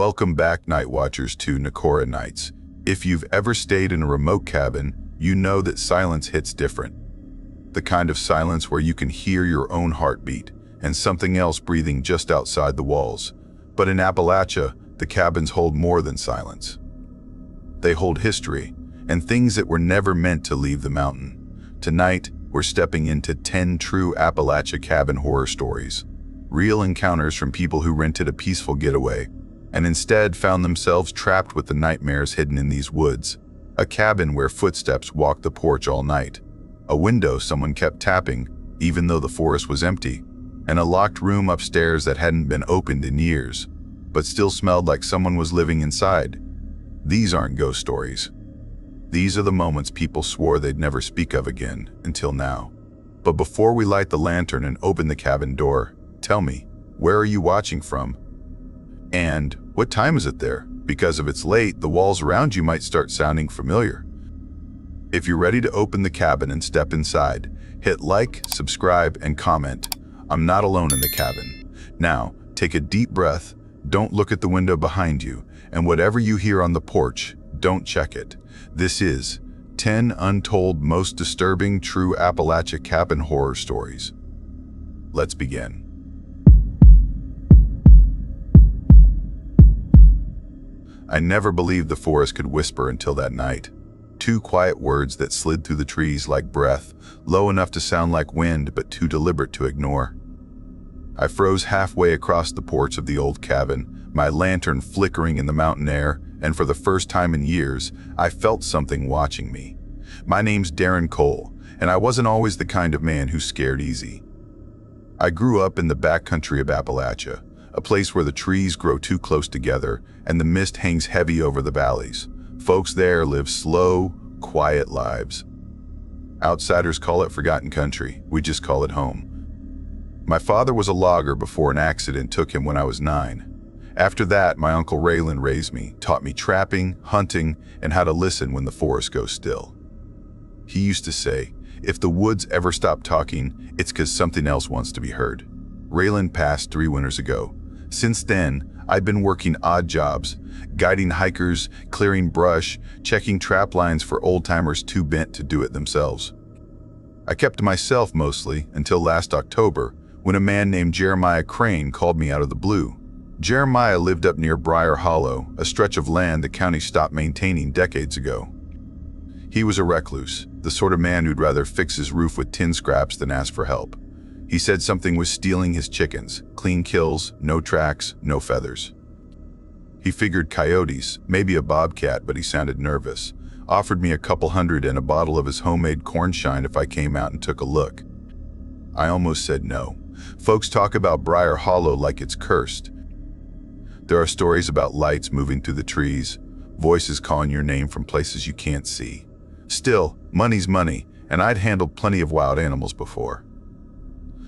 Welcome back, Night Watchers, to Nakora Nights. If you've ever stayed in a remote cabin, you know that silence hits different. The kind of silence where you can hear your own heartbeat and something else breathing just outside the walls. But in Appalachia, the cabins hold more than silence. They hold history and things that were never meant to leave the mountain. Tonight, we're stepping into 10 true Appalachia cabin horror stories. Real encounters from people who rented a peaceful getaway and instead found themselves trapped with the nightmares hidden in these woods. A cabin where footsteps walked the porch all night. A window someone kept tapping, even though the forest was empty. And a locked room upstairs that hadn't been opened in years, but still smelled like someone was living inside. These aren't ghost stories. These are the moments people swore they'd never speak of again, until now. But before we light the lantern and open the cabin door, tell me, where are you watching from? And what time is it there? Because if it's late, the walls around you might start sounding familiar. If you're ready to open the cabin and step inside, hit like, subscribe, and comment. I'm not alone in the cabin. Now, take a deep breath, don't look at the window behind you, and whatever you hear on the porch, don't check it. This is 10 Untold Most Disturbing True Appalachia Cabin Horror Stories. Let's begin. I never believed the forest could whisper until that night. 2 quiet words that slid through the trees like breath, low enough to sound like wind but too deliberate to ignore. I froze halfway across the porch of the old cabin, my lantern flickering in the mountain air, and for the first time in years, I felt something watching me. My name's Darren Cole, and I wasn't always the kind of man who scared easy. I grew up in the backcountry of Appalachia, a place where the trees grow too close together and the mist hangs heavy over the valleys. Folks there live slow, quiet lives. Outsiders call it forgotten country. We just call it home. My father was a logger before an accident took him when I was 9. After that, my Uncle Raylan raised me, taught me trapping, hunting, and how to listen when the forest goes still. He used to say, if the woods ever stop talking, it's because something else wants to be heard. Raylan passed 3 winters ago. Since then, I've been working odd jobs, guiding hikers, clearing brush, checking trap lines for old-timers too bent to do it themselves. I kept to myself mostly until last October, when a man named Jeremiah Crane called me out of the blue. Jeremiah lived up near Briar Hollow, a stretch of land the county stopped maintaining decades ago. He was a recluse, the sort of man who'd rather fix his roof with tin scraps than ask for help. He said something was stealing his chickens, clean kills, no tracks, no feathers. He figured coyotes, maybe a bobcat, but he sounded nervous. Offered me a couple $100 and a bottle of his homemade cornshine if I came out and took a look. I almost said no. Folks talk about Briar Hollow like it's cursed. There are stories about lights moving through the trees, voices calling your name from places you can't see. Still, money's money, and I'd handled plenty of wild animals before.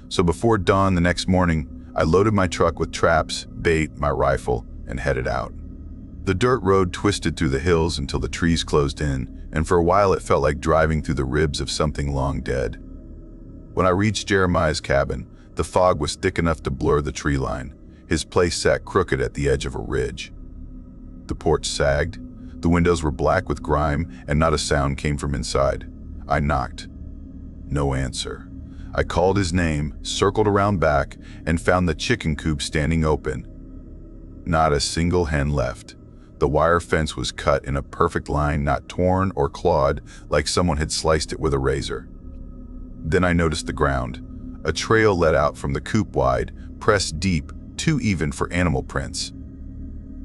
So before dawn the next morning, I loaded my truck with traps, bait, my rifle, and headed out. The dirt road twisted through the hills until the trees closed in, and for a while it felt like driving through the ribs of something long dead. When I reached Jeremiah's cabin, the fog was thick enough to blur the tree line. His place sat crooked at the edge of a ridge. The porch sagged, the windows were black with grime, and not a sound came from inside. I knocked. No answer. I called his name, circled around back, and found the chicken coop standing open. Not a single hen left. The wire fence was cut in a perfect line, not torn or clawed like someone had sliced it with a razor. Then I noticed the ground. A trail led out from the coop wide, pressed deep, too even for animal prints.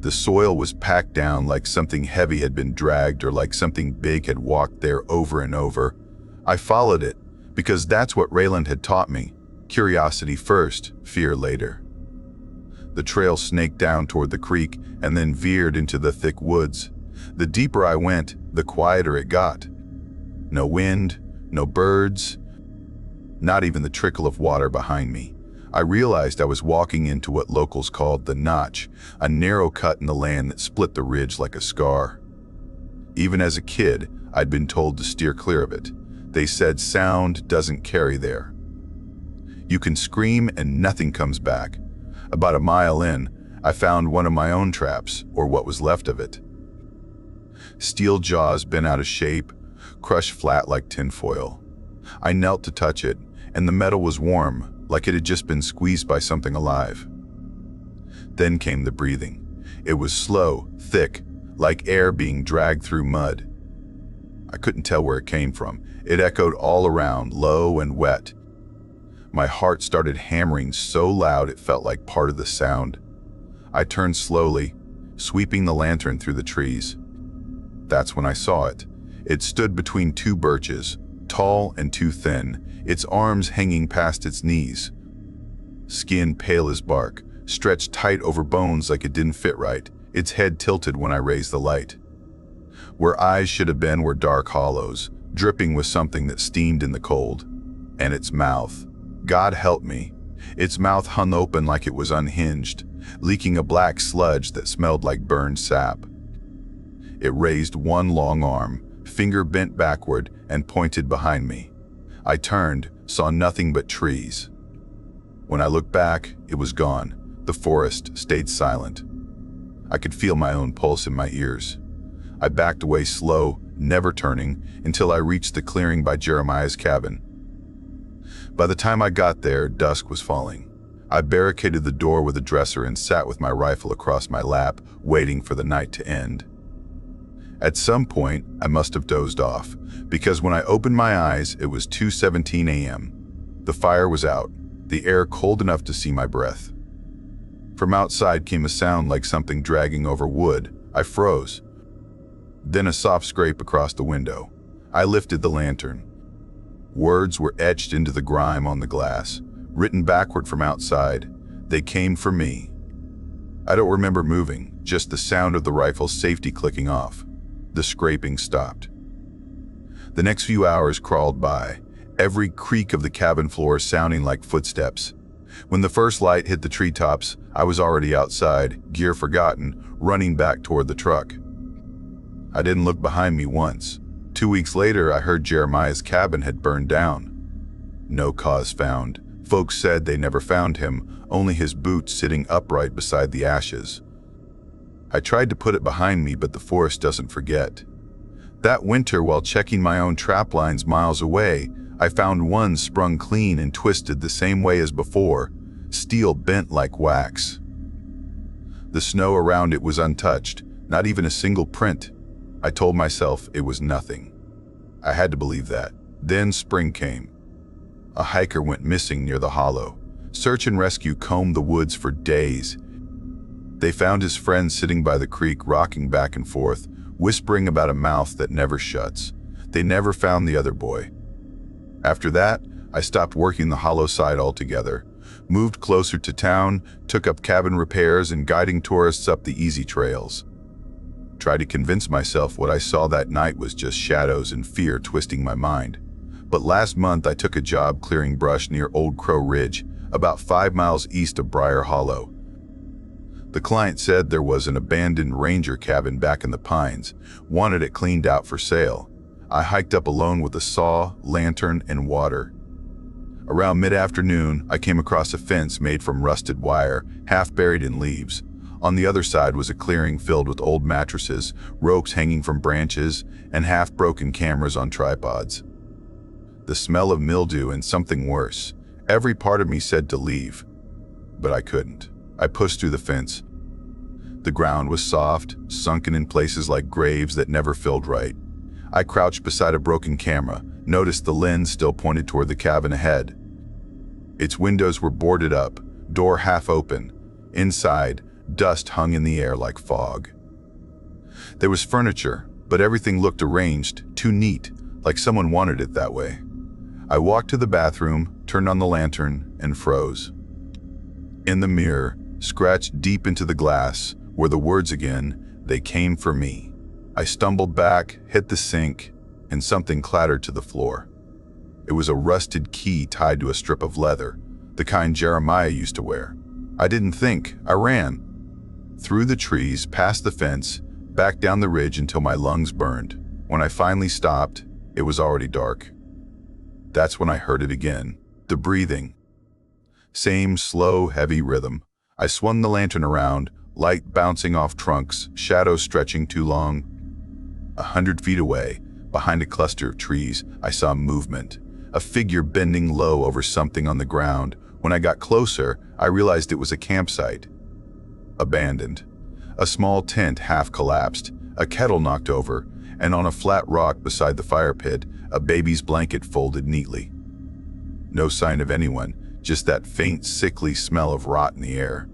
The soil was packed down like something heavy had been dragged or like something big had walked there over and over. I followed it, because that's what Raylan had taught me. Curiosity first, fear later. The trail snaked down toward the creek and then veered into the thick woods. The deeper I went, the quieter it got. No wind, no birds, not even the trickle of water behind me. I realized I was walking into what locals called the notch, a narrow cut in the land that split the ridge like a scar. Even as a kid, I'd been told to steer clear of it. They said sound doesn't carry there. You can scream and nothing comes back. About a mile in, I found one of my own traps, or what was left of it. Steel jaws bent out of shape, crushed flat like tinfoil. I knelt to touch it, and the metal was warm, like it had just been squeezed by something alive. Then came the breathing. It was slow, thick, like air being dragged through mud. I couldn't tell where it came from. It echoed all around, low and wet. My heart started hammering so loud it felt like part of the sound. I turned slowly, sweeping the lantern through the trees. That's when I saw it. It stood between two birches, tall and too thin, its arms hanging past its knees. Skin pale as bark, stretched tight over bones like it didn't fit right, its head tilted when I raised the light. Where eyes should have been were dark hollows, dripping with something that steamed in the cold. And its mouth. God help me. Its mouth hung open like it was unhinged, leaking a black sludge that smelled like burned sap. It raised one long arm, finger bent backward, and pointed behind me. I turned, saw nothing but trees. When I looked back, it was gone. The forest stayed silent. I could feel my own pulse in my ears. I backed away slow, never turning, until I reached the clearing by Jeremiah's cabin. By the time I got there, dusk was falling. I barricaded the door with a dresser and sat with my rifle across my lap, waiting for the night to end. At some point, I must have dozed off, because when I opened my eyes, it was 2:17 a.m. The fire was out, the air cold enough to see my breath. From outside came a sound like something dragging over wood. I froze. Then a soft scrape across the window. I lifted the lantern. Words were etched into the grime on the glass, written backward from outside. They came for me. I don't remember moving, just the sound of the rifle's safety clicking off. The scraping stopped. The next few hours crawled by, every creak of the cabin floor sounding like footsteps. When the first light hit the treetops, I was already outside, gear forgotten, running back toward the truck. I didn't look behind me once. 2 weeks later, I heard Jeremiah's cabin had burned down. No cause found. Folks said they never found him, only his boots sitting upright beside the ashes. I tried to put it behind me, but the forest doesn't forget. That winter, while checking my own trap lines miles away, I found one sprung clean and twisted the same way as before, steel bent like wax. The snow around it was untouched, not even a single print. I told myself it was nothing. I had to believe that. Then spring came. A hiker went missing near the hollow. Search and rescue combed the woods for days. They found his friend sitting by the creek, rocking back and forth, whispering about a mouth that never shuts. They never found the other boy. After that, I stopped working the hollow side altogether, moved closer to town, took up cabin repairs and guiding tourists up the easy trails. Tried to convince myself what I saw that night was just shadows and fear twisting my mind. But last month I took a job clearing brush near Old Crow Ridge, about 5 miles east of Briar Hollow. The client said there was an abandoned ranger cabin back in the pines, wanted it cleaned out for sale. I hiked up alone with a saw, lantern, and water. Around mid-afternoon, I came across a fence made from rusted wire, half buried in leaves. On the other side was a clearing filled with old mattresses, ropes hanging from branches, and half-broken cameras on tripods. The smell of mildew and something worse. Every part of me said to leave, but I couldn't. I pushed through the fence. The ground was soft, sunken in places like graves that never filled right. I crouched beside a broken camera, noticed the lens still pointed toward the cabin ahead. Its windows were boarded up, door half open. Inside, dust hung in the air like fog. There was furniture, but everything looked arranged, too neat, like someone wanted it that way. I walked to the bathroom, turned on the lantern, and froze. In the mirror, scratched deep into the glass, were the words again, "They came for me." I stumbled back, hit the sink, and something clattered to the floor. It was a rusted key tied to a strip of leather, the kind Jeremiah used to wear. I didn't think, I ran. Through the trees, past the fence, back down the ridge until my lungs burned. When I finally stopped, it was already dark. That's when I heard it again, the breathing. Same slow, heavy rhythm. I swung the lantern around, light bouncing off trunks, shadows stretching too long. 100 feet away, behind a cluster of trees, I saw movement, a figure bending low over something on the ground. When I got closer, I realized it was a campsite. Abandoned. A small tent half collapsed, a kettle knocked over, and on a flat rock beside the fire pit, a baby's blanket folded neatly. No sign of anyone, just that faint, sickly smell of rot in the air.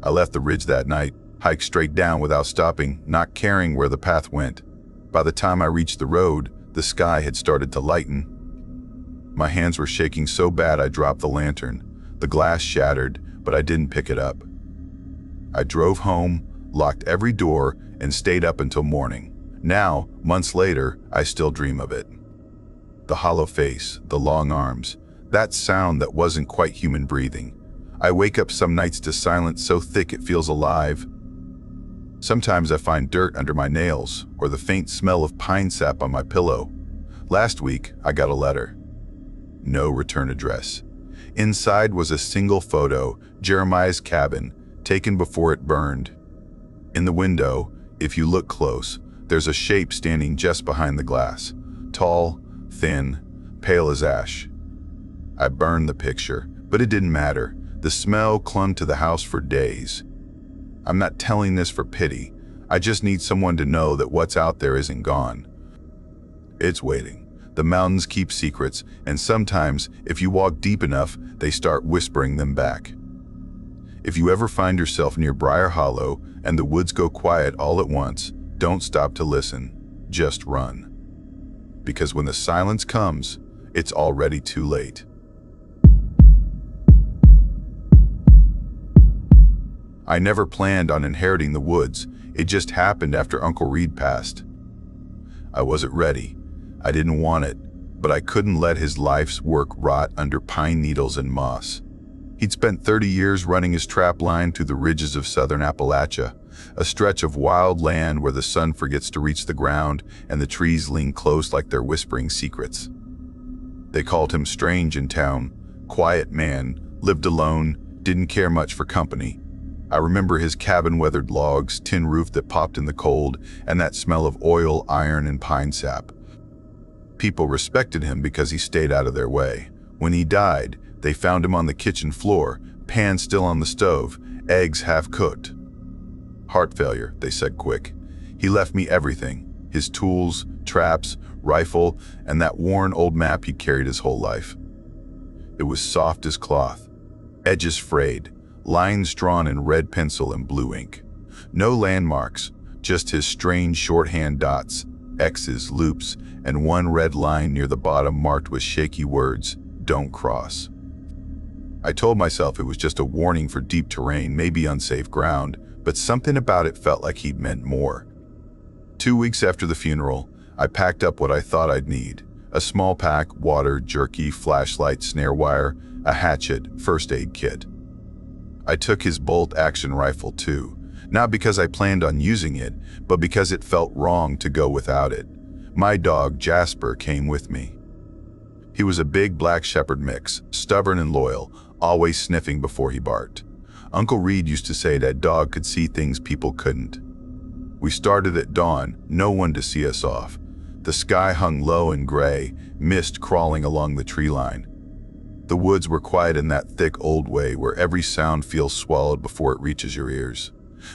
I left the ridge that night, hiked straight down without stopping, not caring where the path went. By the time I reached the road, the sky had started to lighten. My hands were shaking so bad I dropped the lantern. The glass shattered, but I didn't pick it up. I drove home, locked every door, and stayed up until morning. Now, months later, I still dream of it. The hollow face, the long arms, that sound that wasn't quite human breathing. I wake up some nights to silence so thick it feels alive. Sometimes I find dirt under my nails or the faint smell of pine sap on my pillow. Last week, I got a letter. No return address. Inside was a single photo, Jeremiah's cabin, taken before it burned. In the window, if you look close, there's a shape standing just behind the glass. Tall, thin, pale as ash. I burned the picture, but it didn't matter. The smell clung to the house for days. I'm not telling this for pity. I just need someone to know that what's out there isn't gone. It's waiting. The mountains keep secrets, and sometimes, if you walk deep enough, they start whispering them back. If you ever find yourself near Briar Hollow and the woods go quiet all at once, don't stop to listen. Just run. Because when the silence comes, it's already too late. I never planned on inheriting the woods. It just happened after Uncle Reed passed. I wasn't ready. I didn't want it, but I couldn't let his life's work rot under pine needles and moss. He'd spent 30 years running his trap line through the ridges of southern Appalachia, a stretch of wild land where the sun forgets to reach the ground and the trees lean close like they're whispering secrets. They called him strange in town. Quiet man, lived alone, didn't care much for company. I remember his cabin-weathered logs, tin roof that popped in the cold, and that smell of oil, iron, and pine sap. People respected him because he stayed out of their way. When he died, they found him on the kitchen floor, pan still on the stove, eggs half-cooked. Heart failure, they said quick. He left me everything, his tools, traps, rifle, and that worn old map he'd carried his whole life. It was soft as cloth, edges frayed, lines drawn in red pencil and blue ink. No landmarks, just his strange shorthand dots, X's, loops, and one red line near the bottom marked with shaky words, "Don't cross." I told myself it was just a warning for deep terrain, maybe unsafe ground, but something about it felt like he'd meant more. 2 weeks after the funeral, I packed up what I thought I'd need. A small pack, water, jerky, flashlight, snare wire, a hatchet, first aid kit. I took his bolt-action rifle too, not because I planned on using it, but because it felt wrong to go without it. My dog, Jasper, came with me. He was a big black shepherd mix, stubborn and loyal, always sniffing before he barked. Uncle Reed used to say that dog could see things people couldn't. We started at dawn, no one to see us off. The sky hung low and gray, mist crawling along the tree line. The woods were quiet in that thick old way where every sound feels swallowed before it reaches your ears.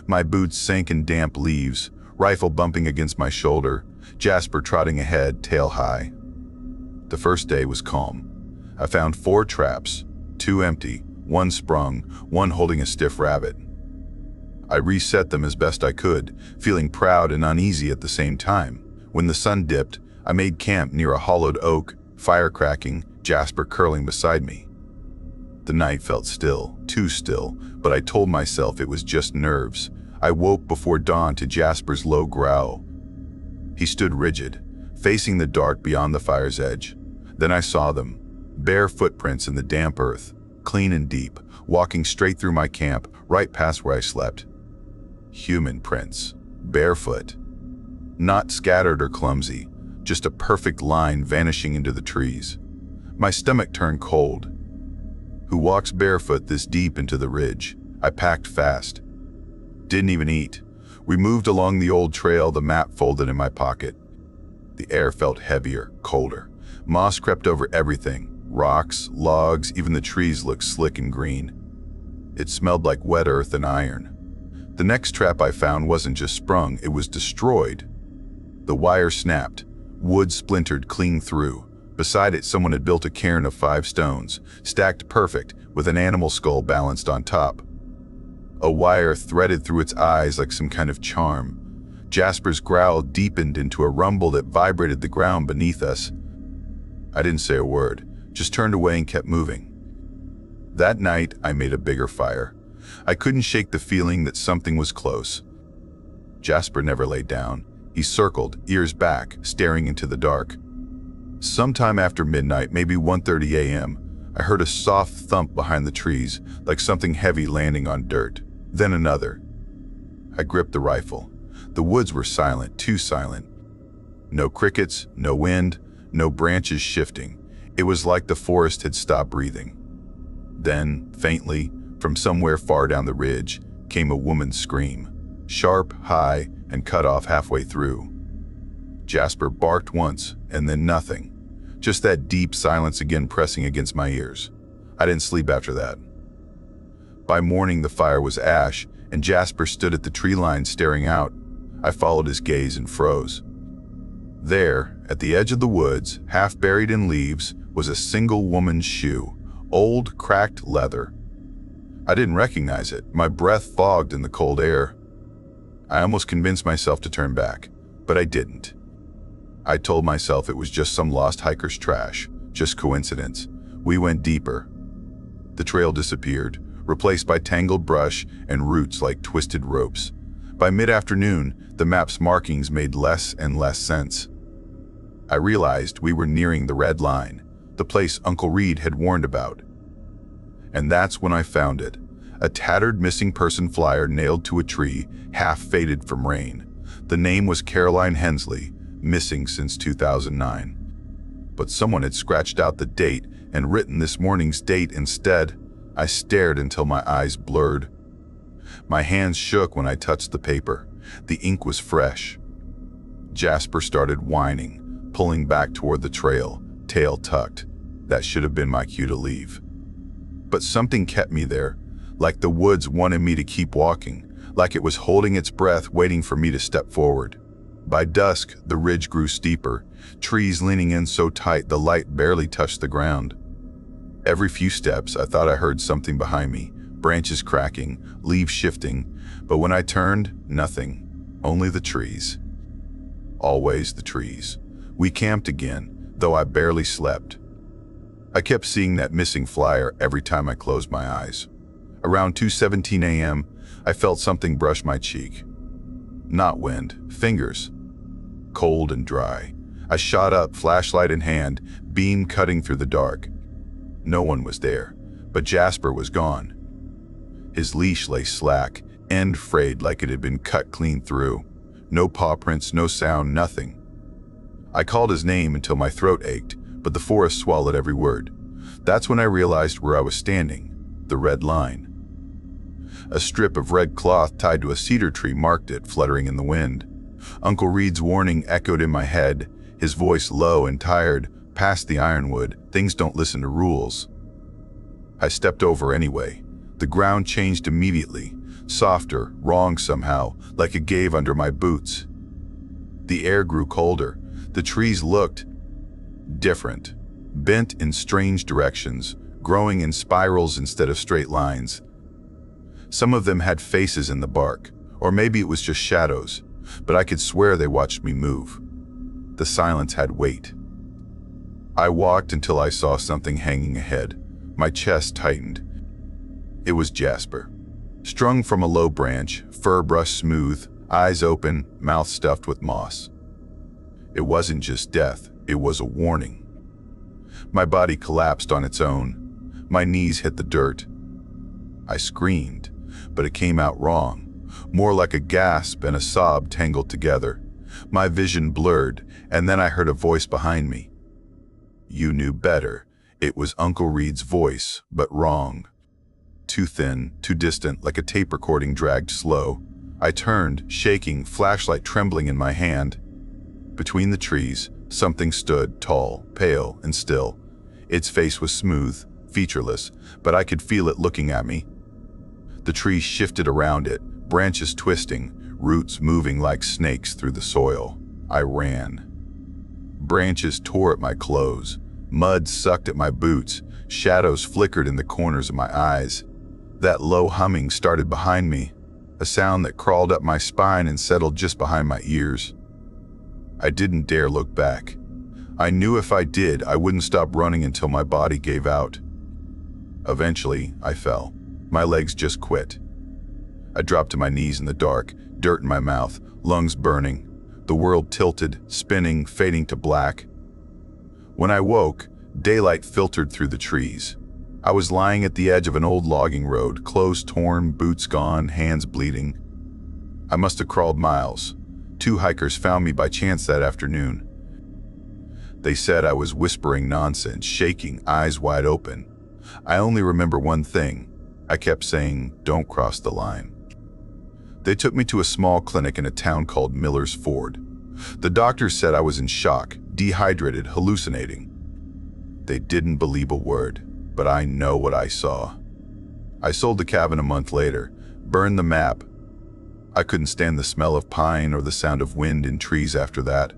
My boots sank in damp leaves, rifle bumping against my shoulder, Jasper trotting ahead, tail high. The first day was calm. I found 4 traps, 2 empty, 1 sprung, 1 holding a stiff rabbit. I reset them as best I could, feeling proud and uneasy at the same time. When the sun dipped, I made camp near a hollowed oak, fire cracking, Jasper curling beside me. The night felt still, too still, but I told myself it was just nerves. I woke before dawn to Jasper's low growl. He stood rigid, facing the dark beyond the fire's edge. Then I saw them, bare footprints in the damp earth, clean and deep, walking straight through my camp, right past where I slept. Human prints, barefoot. Not scattered or clumsy, just a perfect line vanishing into the trees. My stomach turned cold. Who walks barefoot this deep into the ridge? I packed fast. Didn't even eat. We moved along the old trail, the map folded in my pocket. The air felt heavier, colder. Moss crept over everything. Rocks, logs, even the trees looked slick and green. It smelled like wet earth and iron. The next trap I found wasn't just sprung, it was destroyed. The wire snapped. Wood splintered clean through. Beside it, someone had built a cairn of 5 stones, stacked perfect, with an animal skull balanced on top. A wire threaded through its eyes like some kind of charm. Jasper's growl deepened into a rumble that vibrated the ground beneath us. I didn't say a word, just turned away and kept moving. That night, I made a bigger fire. I couldn't shake the feeling that something was close. Jasper never laid down. He circled, ears back, staring into the dark. Sometime after midnight, maybe 1:30 a.m., I heard a soft thump behind the trees, like something heavy landing on dirt. Then another. I gripped the rifle. The woods were silent, too silent. No crickets, no wind, no branches shifting. It was like the forest had stopped breathing. Then, faintly, from somewhere far down the ridge, came a woman's scream. Sharp, high, and cut off halfway through. Jasper barked once, and then nothing. Just that deep silence again pressing against my ears. I didn't sleep after that. By morning, the fire was ash, and Jasper stood at the tree line staring out. I followed his gaze and froze. There, at the edge of the woods, half buried in leaves, was a single woman's shoe. Old, cracked leather. I didn't recognize it. My breath fogged in the cold air. I almost convinced myself to turn back, but I didn't. I told myself it was just some lost hiker's trash, just coincidence. We went deeper. The trail disappeared, replaced by tangled brush and roots like twisted ropes. By mid-afternoon, the map's markings made less and less sense. I realized we were nearing the red line, the place Uncle Reed had warned about. And that's when I found it. A tattered missing person flyer nailed to a tree, half faded from rain. The name was Caroline Hensley, missing since 2009. But someone had scratched out the date and written this morning's date instead. I stared until my eyes blurred. My hands shook when I touched the paper. The ink was fresh. Jasper started whining, pulling back toward the trail, tail tucked. That should have been my cue to leave. But something kept me there, like the woods wanted me to keep walking, like it was holding its breath, waiting for me to step forward. By dusk, the ridge grew steeper, trees leaning in so tight the light barely touched the ground. Every few steps, I thought I heard something behind me, branches cracking, leaves shifting, but when I turned, nothing, only the trees. Always the trees. We camped again, though I barely slept. I kept seeing that missing flyer every time I closed my eyes. Around 2:17 a.m., I felt something brush my cheek. Not wind, fingers. Cold and dry. I shot up, flashlight in hand, beam cutting through the dark. No one was there, but Jasper was gone. His leash lay slack, end frayed like it had been cut clean through. No paw prints, no sound, nothing. I called his name until my throat ached, but the forest swallowed every word. That's when I realized where I was standing, the red line. A strip of red cloth tied to a cedar tree marked it, fluttering in the wind. Uncle Reed's warning echoed in my head, his voice low and tired, past the ironwood. Things don't listen to rules. I stepped over anyway. The ground changed immediately, softer, wrong somehow, like it gave under my boots. The air grew colder. The trees looked different, bent in strange directions, growing in spirals instead of straight lines. Some of them had faces in the bark, or maybe it was just shadows, but I could swear they watched me move. The silence had weight. I walked until I saw something hanging ahead. My chest tightened. It was Jasper. Strung from a low branch, fur brushed smooth, eyes open, mouth stuffed with moss. It wasn't just death, it was a warning. My body collapsed on its own. My knees hit the dirt. I screamed, but it came out wrong, more like a gasp and a sob tangled together. My vision blurred, and then I heard a voice behind me. You knew better. It was Uncle Reed's voice, but wrong. Too thin, too distant, like a tape recording dragged slow. I turned, shaking, flashlight trembling in my hand. Between the trees, something stood, tall, pale, and still. Its face was smooth, featureless, but I could feel it looking at me. The trees shifted around it, branches twisting, roots moving like snakes through the soil. I ran. Branches tore at my clothes. Mud sucked at my boots. Shadows flickered in the corners of my eyes. That low humming started behind me, a sound that crawled up my spine and settled just behind my ears. I didn't dare look back. I knew if I did, I wouldn't stop running until my body gave out. Eventually, I fell. My legs just quit. I dropped to my knees in the dark, dirt in my mouth, lungs burning. The world tilted, spinning, fading to black. When I woke, daylight filtered through the trees. I was lying at the edge of an old logging road, clothes torn, boots gone, hands bleeding. I must have crawled miles. 2 hikers found me by chance that afternoon. They said I was whispering nonsense, shaking, eyes wide open. I only remember one thing. I kept saying, "Don't cross the line." They took me to a small clinic in a town called Miller's Ford. The doctors said I was in shock, dehydrated, hallucinating. They didn't believe a word, but I know what I saw. I sold the cabin a month later, burned the map. I couldn't stand the smell of pine or the sound of wind in trees after that.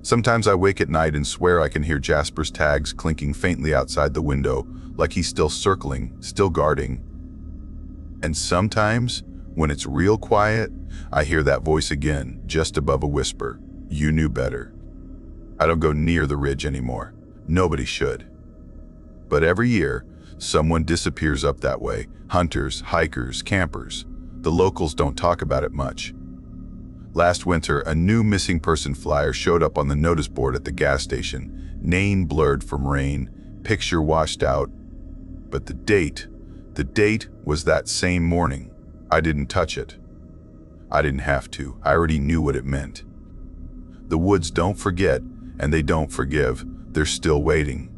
Sometimes I wake at night and swear I can hear Jasper's tags clinking faintly outside the window, like he's still circling, still guarding. And sometimes, when it's real quiet, I hear that voice again, just above a whisper. You knew better. I don't go near the ridge anymore. Nobody should. But every year, someone disappears up that way. Hunters, hikers, campers. The locals don't talk about it much. Last winter, a new missing person flyer showed up on the notice board at the gas station. Name blurred from rain, picture washed out. But the date was that same morning. I didn't touch it. I didn't have to. I already knew what it meant. The woods don't forget, and they don't forgive. They're still waiting.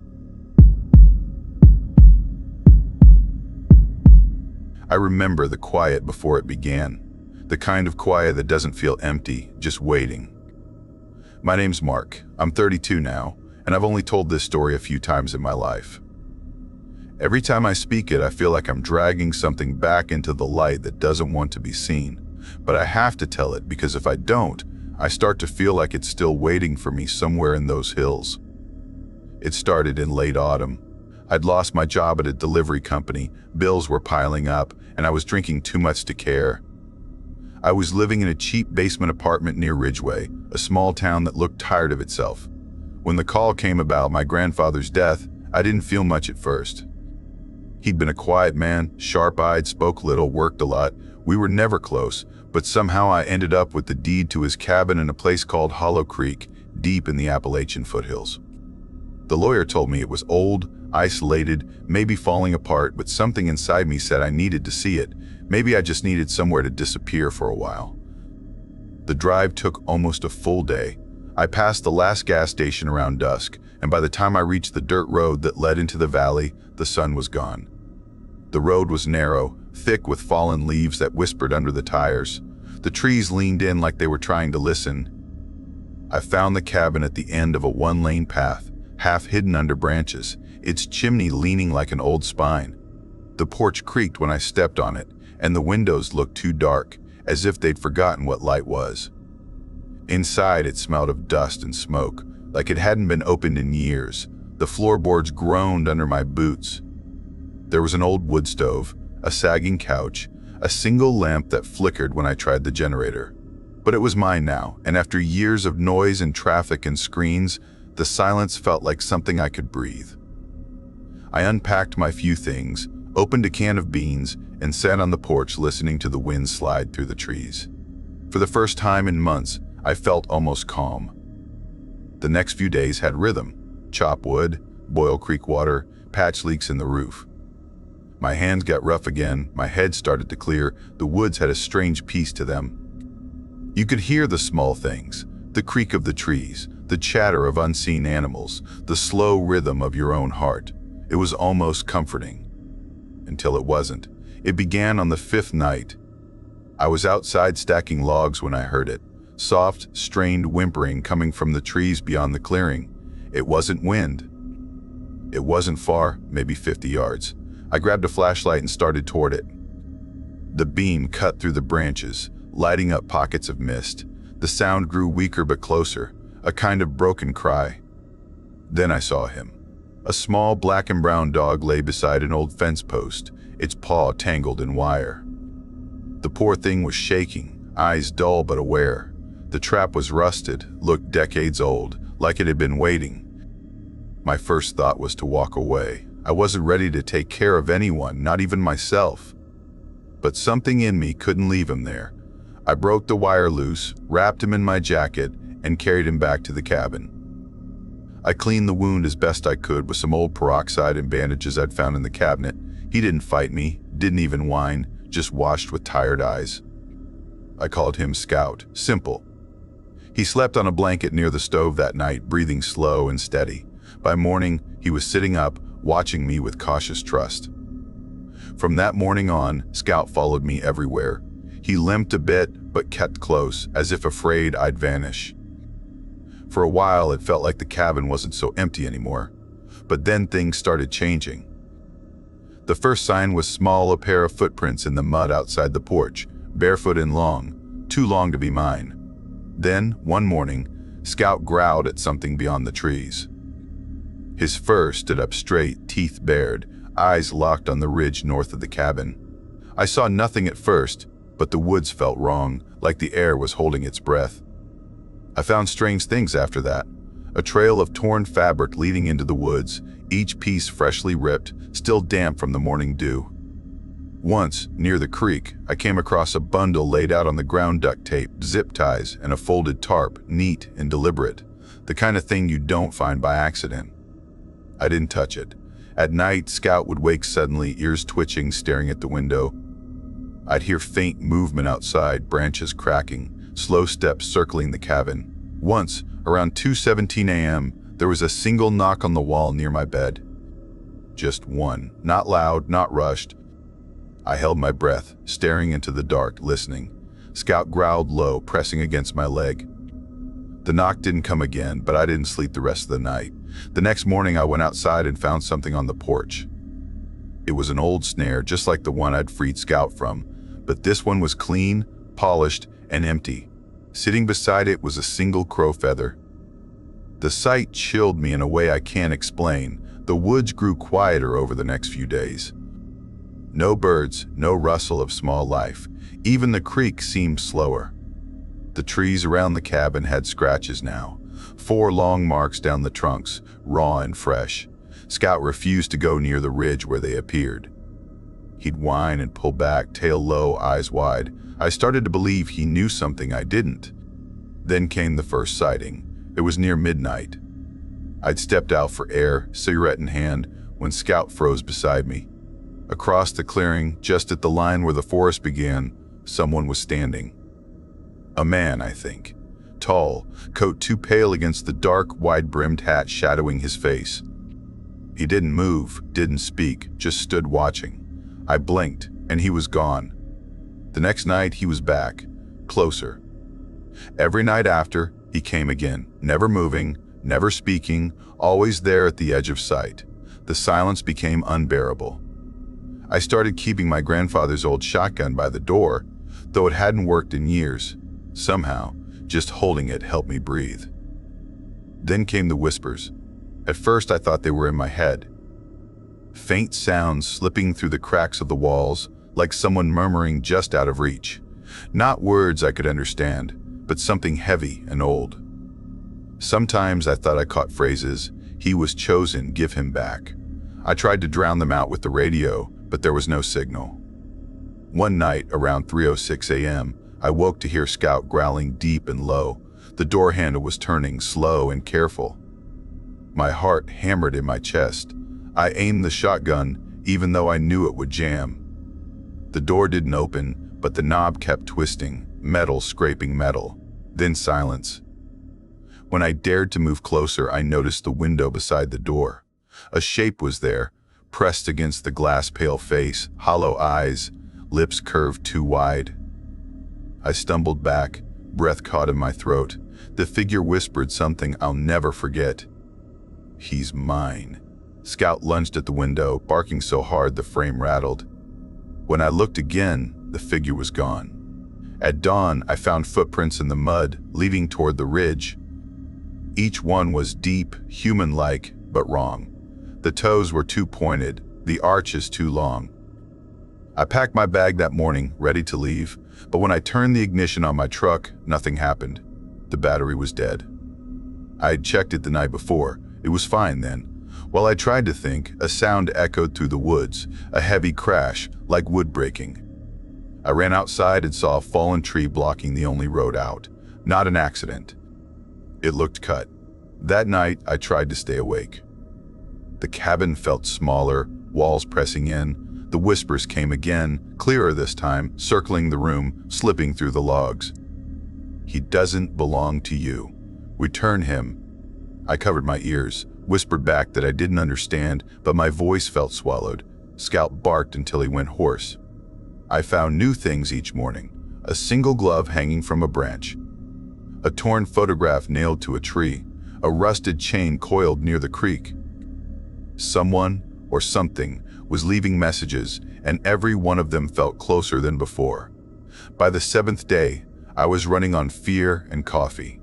I remember the quiet before it began. The kind of quiet that doesn't feel empty, just waiting. My name's Mark. I'm 32 now, and I've only told this story a few times in my life. Every time I speak it, I feel like I'm dragging something back into the light that doesn't want to be seen. But I have to tell it because if I don't, I start to feel like it's still waiting for me somewhere in those hills. It started in late autumn. I'd lost my job at a delivery company, bills were piling up, and I was drinking too much to care. I was living in a cheap basement apartment near Ridgeway, a small town that looked tired of itself. When the call came about my grandfather's death, I didn't feel much at first. He'd been a quiet man, sharp-eyed, spoke little, worked a lot. We were never close, but somehow I ended up with the deed to his cabin in a place called Hollow Creek, deep in the Appalachian foothills. The lawyer told me it was old, isolated, maybe falling apart, but something inside me said I needed to see it. Maybe I just needed somewhere to disappear for a while. The drive took almost a full day. I passed the last gas station around dusk, and by the time I reached the dirt road that led into the valley, the sun was gone. The road was narrow, thick with fallen leaves that whispered under the tires. The trees leaned in like they were trying to listen. I found the cabin at the end of a one-lane path, half hidden under branches, its chimney leaning like an old spine. The porch creaked when I stepped on it, and the windows looked too dark, as if they'd forgotten what light was. Inside, it smelled of dust and smoke, like it hadn't been opened in years. The floorboards groaned under my boots. There was an old wood stove, a sagging couch, a single lamp that flickered when I tried the generator. But it was mine now, and after years of noise and traffic and screens, the silence felt like something I could breathe. I unpacked my few things, opened a can of beans, and sat on the porch listening to the wind slide through the trees. For the first time in months, I felt almost calm. The next few days had rhythm. Chop wood, boil creek water, patch leaks in the roof. My hands got rough again, my head started to clear, the woods had a strange peace to them. You could hear the small things, the creak of the trees, the chatter of unseen animals, the slow rhythm of your own heart. It was almost comforting. Until it wasn't. It began on the 5th night. I was outside stacking logs when I heard it. Soft, strained whimpering coming from the trees beyond the clearing. It wasn't wind. It wasn't far, maybe 50 yards. I grabbed a flashlight and started toward it. The beam cut through the branches, lighting up pockets of mist. The sound grew weaker but closer, a kind of broken cry. Then I saw him. A small black and brown dog lay beside an old fence post, its paw tangled in wire. The poor thing was shaking, eyes dull but aware. The trap was rusted, looked decades old, like it had been waiting. My first thought was to walk away. I wasn't ready to take care of anyone, not even myself. But something in me couldn't leave him there. I broke the wire loose, wrapped him in my jacket, and carried him back to the cabin. I cleaned the wound as best I could with some old peroxide and bandages I'd found in the cabinet. He didn't fight me, didn't even whine, just watched with tired eyes. I called him Scout, simple. He slept on a blanket near the stove that night, breathing slow and steady. By morning, he was sitting up, watching me with cautious trust. From that morning on, Scout followed me everywhere. He limped a bit, but kept close, as if afraid I'd vanish. For a while, it felt like the cabin wasn't so empty anymore. But then things started changing. The first sign was small, a pair of footprints in the mud outside the porch, barefoot and long, too long to be mine. Then, one morning, Scout growled at something beyond the trees. His fur stood up straight, teeth bared, eyes locked on the ridge north of the cabin. I saw nothing at first, but the woods felt wrong, like the air was holding its breath. I found strange things after that. A trail of torn fabric leading into the woods, each piece freshly ripped, still damp from the morning dew. Once, near the creek, I came across a bundle laid out on the ground, duct tape, zip ties, and a folded tarp, neat and deliberate, the kind of thing you don't find by accident. I didn't touch it. At night, Scout would wake suddenly, ears twitching, staring at the window. I'd hear faint movement outside, branches cracking, slow steps circling the cabin. Once, around 2:17 a.m., there was a single knock on the wall near my bed. Just one, not loud, not rushed. I held my breath, staring into the dark, listening. Scout growled low, pressing against my leg. The knock didn't come again, but I didn't sleep the rest of the night. The next morning, I went outside and found something on the porch. It was an old snare, just like the one I'd freed Scout from, but this one was clean, polished, and empty. Sitting beside it was a single crow feather. The sight chilled me in a way I can't explain. The woods grew quieter over the next few days. No birds, no rustle of small life. Even the creek seemed slower. The trees around the cabin had scratches now. 4 long marks down the trunks, raw and fresh. Scout refused to go near the ridge where they appeared. He'd whine and pull back, tail low, eyes wide. I started to believe he knew something I didn't. Then came the first sighting. It was near midnight. I'd stepped out for air, cigarette in hand, when Scout froze beside me. Across the clearing, just at the line where the forest began, someone was standing. A man, I think. Tall, coat too pale against the dark, wide-brimmed hat shadowing his face. He didn't move, didn't speak, just stood watching. I blinked, and he was gone. The next night, he was back, closer. Every night after, he came again, never moving, never speaking, always there at the edge of sight. The silence became unbearable. I started keeping my grandfather's old shotgun by the door, though it hadn't worked in years. Somehow, just holding it helped me breathe. Then came the whispers. At first, I thought they were in my head. Faint sounds slipping through the cracks of the walls, like someone murmuring just out of reach. Not words I could understand, but something heavy and old. Sometimes I thought I caught phrases, "He was chosen, give him back." I tried to drown them out with the radio, but there was no signal. One night, around 3:06 a.m., I woke to hear Scout growling deep and low. The door handle was turning, slow and careful. My heart hammered in my chest. I aimed the shotgun, even though I knew it would jam. The door didn't open, but the knob kept twisting, metal scraping metal. Then silence. When I dared to move closer, I noticed the window beside the door. A shape was there, pressed against the glass pale face, hollow eyes, lips curved too wide. I stumbled back, breath caught in my throat. The figure whispered something I'll never forget. "He's mine." Scout lunged at the window, barking so hard the frame rattled. When I looked again, the figure was gone. At dawn, I found footprints in the mud, leading toward the ridge. Each one was deep, human-like, but wrong. The toes were too pointed, the arches too long. I packed my bag that morning, ready to leave, but when I turned the ignition on my truck, nothing happened. The battery was dead. I had checked it the night before. It was fine then. While I tried to think, a sound echoed through the woods, a heavy crash, like wood breaking. I ran outside and saw a fallen tree blocking the only road out. Not an accident. It looked cut. That night, I tried to stay awake. The cabin felt smaller, walls pressing in. The whispers came again, clearer this time, circling the room, slipping through the logs. "He doesn't belong to you. Return him." I covered my ears, whispered back that I didn't understand, but my voice felt swallowed. Scout barked until he went hoarse. I found new things each morning. A single glove hanging from a branch. A torn photograph nailed to a tree. A rusted chain coiled near the creek. Someone, or something, was leaving messages, and every one of them felt closer than before. By the 7th day, I was running on fear and coffee.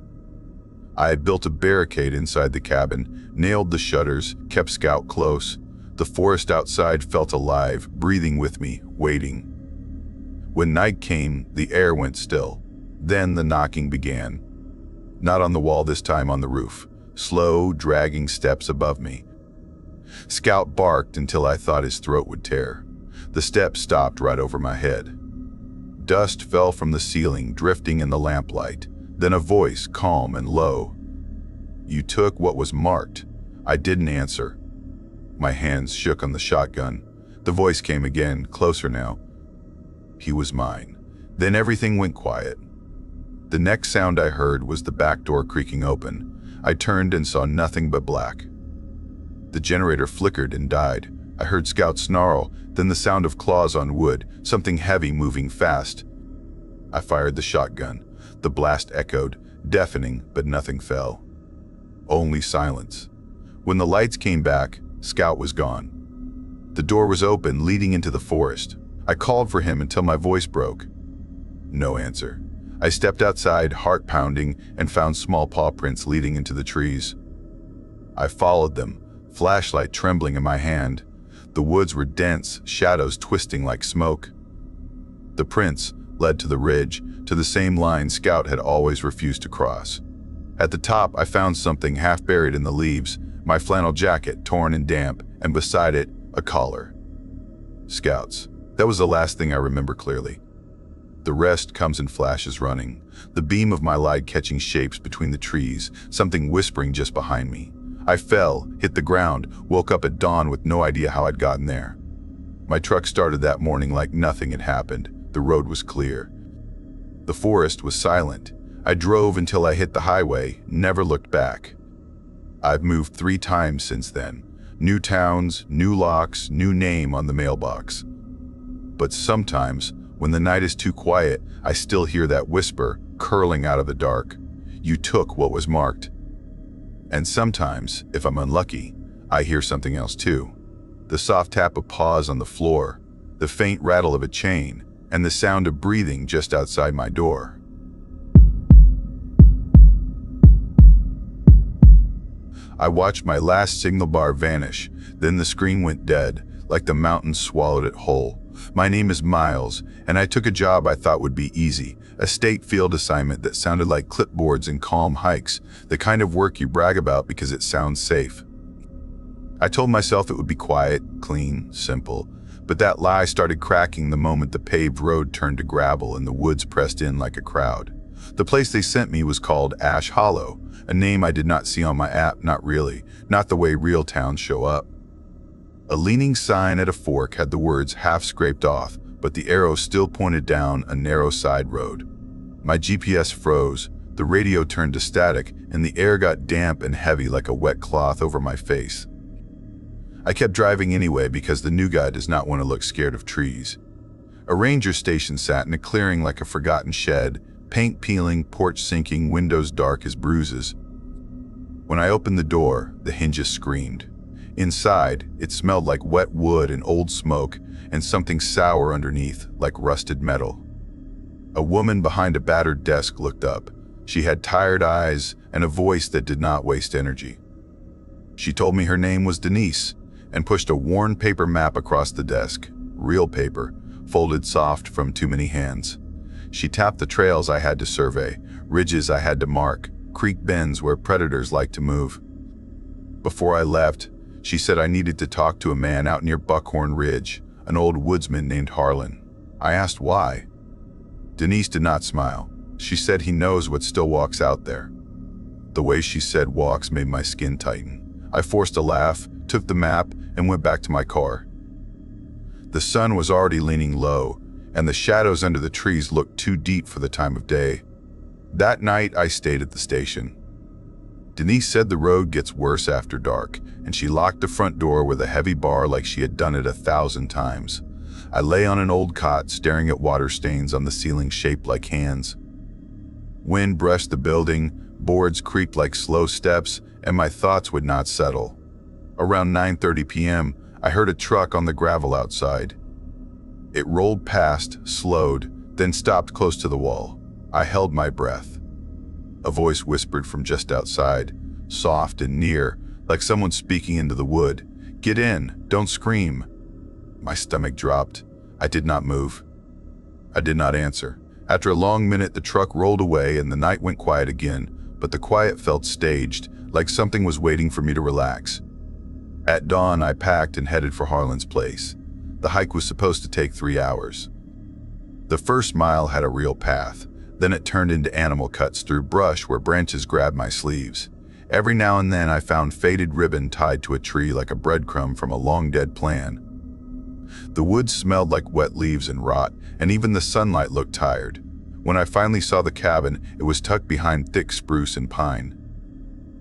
I had built a barricade inside the cabin, nailed the shutters, kept Scout close. The forest outside felt alive, breathing with me, waiting. When night came, the air went still. Then the knocking began. Not on the wall this time, on the roof. Slow, dragging steps above me. Scout barked until I thought his throat would tear. The steps stopped right over my head. Dust fell from the ceiling, drifting in the lamplight. Then a voice, calm and low. "You took what was marked." I didn't answer. My hands shook on the shotgun. The voice came again, closer now. "He was mine." Then everything went quiet. The next sound I heard was the back door creaking open. I turned and saw nothing but black. The generator flickered and died. I heard Scout snarl, then the sound of claws on wood, something heavy moving fast. I fired the shotgun. The blast echoed, deafening, but nothing fell. Only silence. When the lights came back, Scout was gone. The door was open, leading into the forest. I called for him until my voice broke. No answer. I stepped outside, heart pounding, and found small paw prints leading into the trees. I followed them, flashlight trembling in my hand. The woods were dense, shadows twisting like smoke. The prints led to the ridge, to the same line Scout had always refused to cross. At the top, I found something half buried in the leaves, my flannel jacket torn and damp, and beside it, a collar. Scout's. That was the last thing I remember clearly. The rest comes in flashes running, the beam of my light catching shapes between the trees, something whispering just behind me. I fell, hit the ground, woke up at dawn with no idea how I'd gotten there. My truck started that morning like nothing had happened. The road was clear. The forest was silent. I drove until I hit the highway, never looked back. I've moved 3 times since then. New towns, new locks, new name on the mailbox. But sometimes, when the night is too quiet, I still hear that whisper curling out of the dark. You took what was marked. And sometimes, if I'm unlucky, I hear something else too. The soft tap of paws on the floor, the faint rattle of a chain, and the sound of breathing just outside my door. I watched my last signal bar vanish, then the screen went dead, like the mountains swallowed it whole. My name is Miles, and I took a job I thought would be easy, a state field assignment that sounded like clipboards and calm hikes, the kind of work you brag about because it sounds safe. I told myself it would be quiet, clean, simple, but that lie started cracking the moment the paved road turned to gravel and the woods pressed in like a crowd. The place they sent me was called Ash Hollow, a name I did not see on my app, not really, not the way real towns show up. A leaning sign at a fork had the words half scraped off, but the arrow still pointed down a narrow side road. My GPS froze, the radio turned to static, and the air got damp and heavy like a wet cloth over my face. I kept driving anyway because the new guy does not want to look scared of trees. A ranger station sat in a clearing like a forgotten shed, paint peeling, porch sinking, windows dark as bruises. When I opened the door, the hinges screamed. Inside, it smelled like wet wood and old smoke, and something sour underneath, like rusted metal. A woman behind a battered desk looked up. She had tired eyes and a voice that did not waste energy. She told me her name was Denise and pushed a worn paper map across the desk, real paper, folded soft from too many hands. She tapped the trails I had to survey, ridges I had to mark, creek bends where predators like to move. Before I left, she said I needed to talk to a man out near Buckhorn Ridge, an old woodsman named Harlan. I asked why. Denise did not smile. She said he knows what still walks out there. The way she said walks made my skin tighten. I forced a laugh, took the map, and went back to my car. The sun was already leaning low, and the shadows under the trees looked too deep for the time of day. That night, I stayed at the station. Denise said the road gets worse after dark, and she locked the front door with a heavy bar like she had done it 1,000 times. I lay on an old cot, staring at water stains on the ceiling shaped like hands. Wind brushed the building, boards creaked like slow steps, and my thoughts would not settle. Around 9:30 p.m., I heard a truck on the gravel outside. It rolled past, slowed, then stopped close to the wall. I held my breath. A voice whispered from just outside, soft and near, like someone speaking into the wood. "Get in, don't scream." My stomach dropped. I did not move. I did not answer. After a long minute, the truck rolled away and the night went quiet again, but the quiet felt staged, like something was waiting for me to relax. At dawn, I packed and headed for Harlan's place. The hike was supposed to take 3 hours. The first mile had a real path. Then it turned into animal cuts through brush where branches grabbed my sleeves. Every now and then I found faded ribbon tied to a tree like a breadcrumb from a long-dead plan. The woods smelled like wet leaves and rot, and even the sunlight looked tired. When I finally saw the cabin, it was tucked behind thick spruce and pine.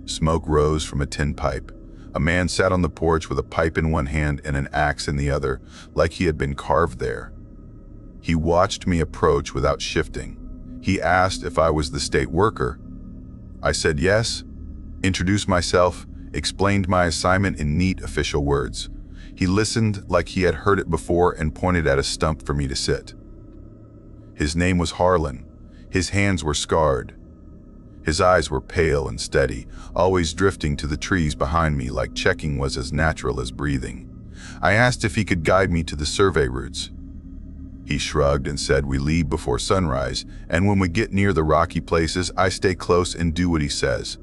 Smoke rose from a tin pipe. A man sat on the porch with a pipe in one hand and an axe in the other, like he had been carved there. He watched me approach without shifting. He asked if I was the state worker. I said yes, introduced myself, explained my assignment in neat official words. He listened like he had heard it before and pointed at a stump for me to sit. His name was Harlan. His hands were scarred. His eyes were pale and steady, always drifting to the trees behind me like checking was as natural as breathing. I asked if he could guide me to the survey routes. He shrugged and said we leave before sunrise, and when we get near the rocky places, I stay close and do what he says.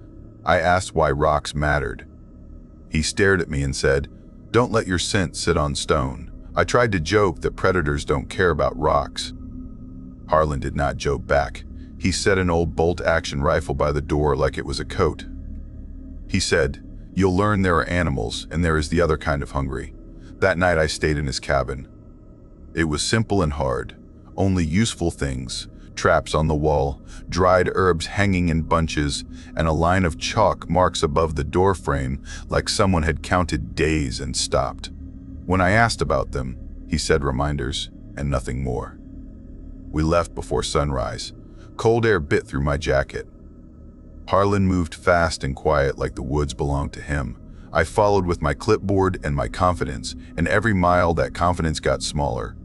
I asked why rocks mattered. He stared at me and said, "Don't let your scent sit on stone." I tried to joke that predators don't care about rocks. Harlan did not joke back. He set an old bolt-action rifle by the door like it was a coat. He said, "You'll learn there are animals, and there is the other kind of hungry." That night I stayed in his cabin. It was simple and hard. Only useful things, traps on the wall, dried herbs hanging in bunches, and a line of chalk marks above the door frame like someone had counted days and stopped. When I asked about them, he said reminders and nothing more. We left before sunrise. Cold air bit through my jacket. Harlan moved fast and quiet like the woods belonged to him. I followed with my clipboard and my confidence, and every mile that confidence got smaller.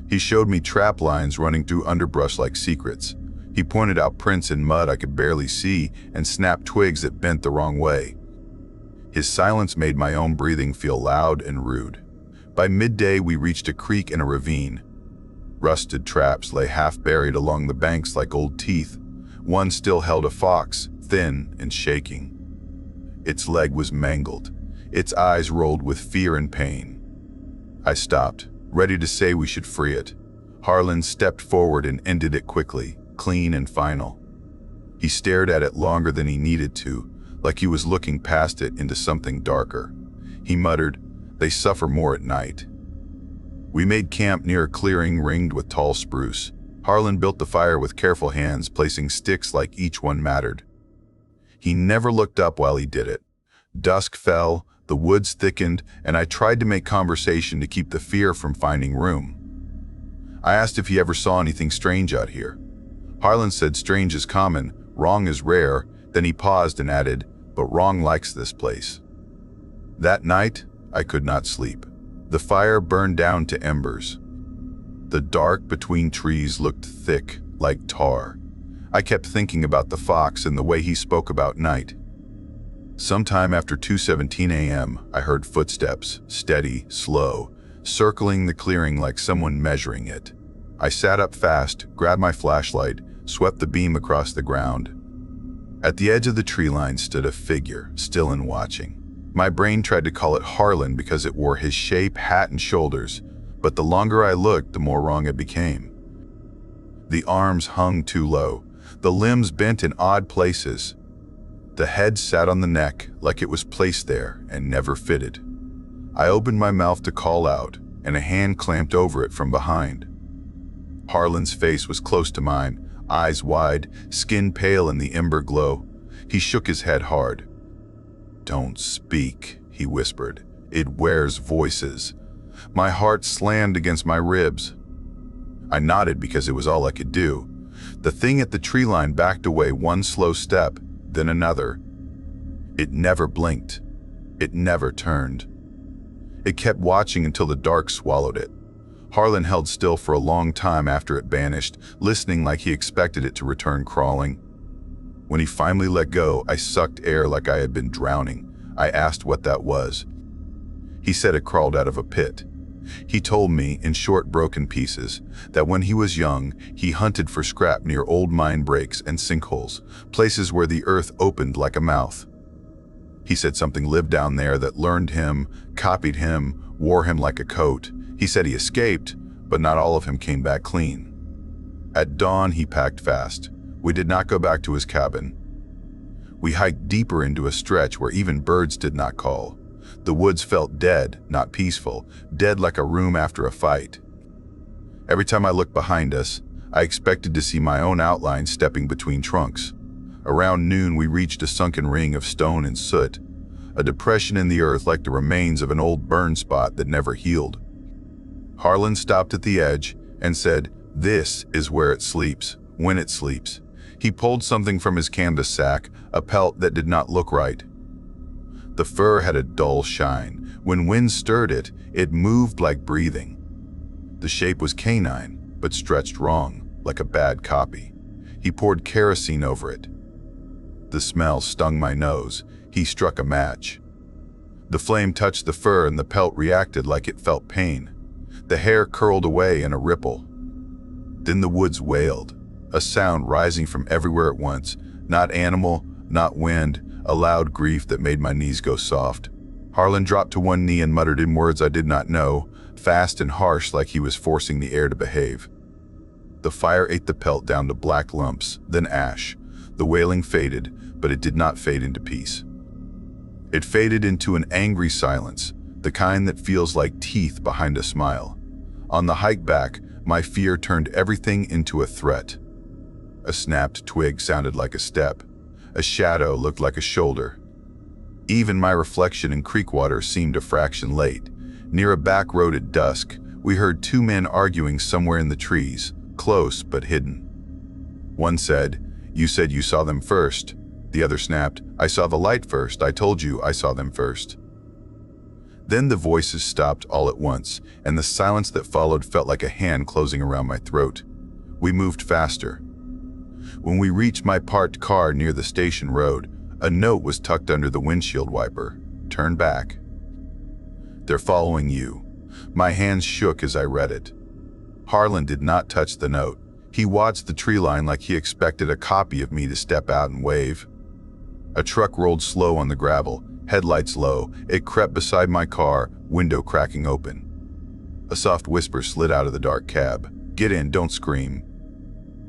He showed me trap lines running through underbrush like secrets. He pointed out prints in mud I could barely see and snapped twigs that bent the wrong way. His silence made my own breathing feel loud and rude. By midday, we reached a creek and a ravine. Rusted traps lay half buried along the banks like old teeth. One still held a fox, thin and shaking. Its leg was mangled. Its eyes rolled with fear and pain. I stopped, ready to say we should free it. Harlan stepped forward and ended it quickly, clean and final. He stared at it longer than he needed to, like he was looking past it into something darker. He muttered, "They suffer more at night." We made camp near a clearing ringed with tall spruce. Harlan built the fire with careful hands, placing sticks like each one mattered. He never looked up while he did it. Dusk fell, the woods thickened, and I tried to make conversation to keep the fear from finding room. I asked if he ever saw anything strange out here. Harlan said strange is common, wrong is rare, then he paused and added, but wrong likes this place. That night, I could not sleep. The fire burned down to embers. The dark between trees looked thick, like tar. I kept thinking about the fox and the way he spoke about night. Sometime after 2:17 a.m., I heard footsteps, steady, slow, circling the clearing like someone measuring it. I sat up fast, grabbed my flashlight, swept the beam across the ground. At the edge of the tree line stood a figure, still and watching. My brain tried to call it Harlan because it wore his shape, hat, and shoulders, but the longer I looked, the more wrong it became. The arms hung too low, the limbs bent in odd places. The head sat on the neck like it was placed there and never fitted. I opened my mouth to call out, and a hand clamped over it from behind. Harlan's face was close to mine, eyes wide, skin pale in the ember glow. He shook his head hard. "Don't speak," he whispered. "It wears voices." My heart slammed against my ribs. I nodded because it was all I could do. The thing at the tree line backed away one slow step, then another. It never blinked. It never turned. It kept watching until the dark swallowed it. Harlan held still for a long time after it vanished, listening like he expected it to return crawling. When he finally let go, I sucked air like I had been drowning. I asked what that was. He said it crawled out of a pit. He told me, in short broken pieces, that when he was young, he hunted for scrap near old mine breaks and sinkholes, places where the earth opened like a mouth. He said something lived down there that learned him, copied him, wore him like a coat. He said he escaped, but not all of him came back clean. At dawn, he packed fast. We did not go back to his cabin. We hiked deeper into a stretch where even birds did not call. The woods felt dead, not peaceful, dead like a room after a fight. Every time I looked behind us, I expected to see my own outline stepping between trunks. Around noon, we reached a sunken ring of stone and soot, a depression in the earth like the remains of an old burn spot that never healed. Harlan stopped at the edge and said, "This is where it sleeps, when it sleeps." He pulled something from his canvas sack, a pelt that did not look right. The fur had a dull shine. When wind stirred it, it moved like breathing. The shape was canine, but stretched wrong, like a bad copy. He poured kerosene over it. The smell stung my nose. He struck a match. The flame touched the fur and the pelt reacted like it felt pain. The hair curled away in a ripple. Then the woods wailed, a sound rising from everywhere at once, not animal, not wind, a loud grief that made my knees go soft. Harlan dropped to one knee and muttered in words I did not know, fast and harsh like he was forcing the air to behave. The fire ate the pelt down to black lumps, then ash. The wailing faded, but it did not fade into peace. It faded into an angry silence, the kind that feels like teeth behind a smile. On the hike back, my fear turned everything into a threat. A snapped twig sounded like a step. A shadow looked like a shoulder. Even my reflection in creek water seemed a fraction late. Near a back road at dusk, we heard two men arguing somewhere in the trees, close but hidden. One said, "You said you saw them first." The other snapped, "I saw the light first. I told you I saw them first." Then the voices stopped all at once, and the silence that followed felt like a hand closing around my throat. We moved faster. When we reached my parked car near the station road, a note was tucked under the windshield wiper. "Turn back. They're following you." My hands shook as I read it. Harlan did not touch the note. He watched the tree line like he expected a copy of me to step out and wave. A truck rolled slow on the gravel, headlights low. It crept beside my car, window cracking open. A soft whisper slid out of the dark cab. "Get in, don't scream."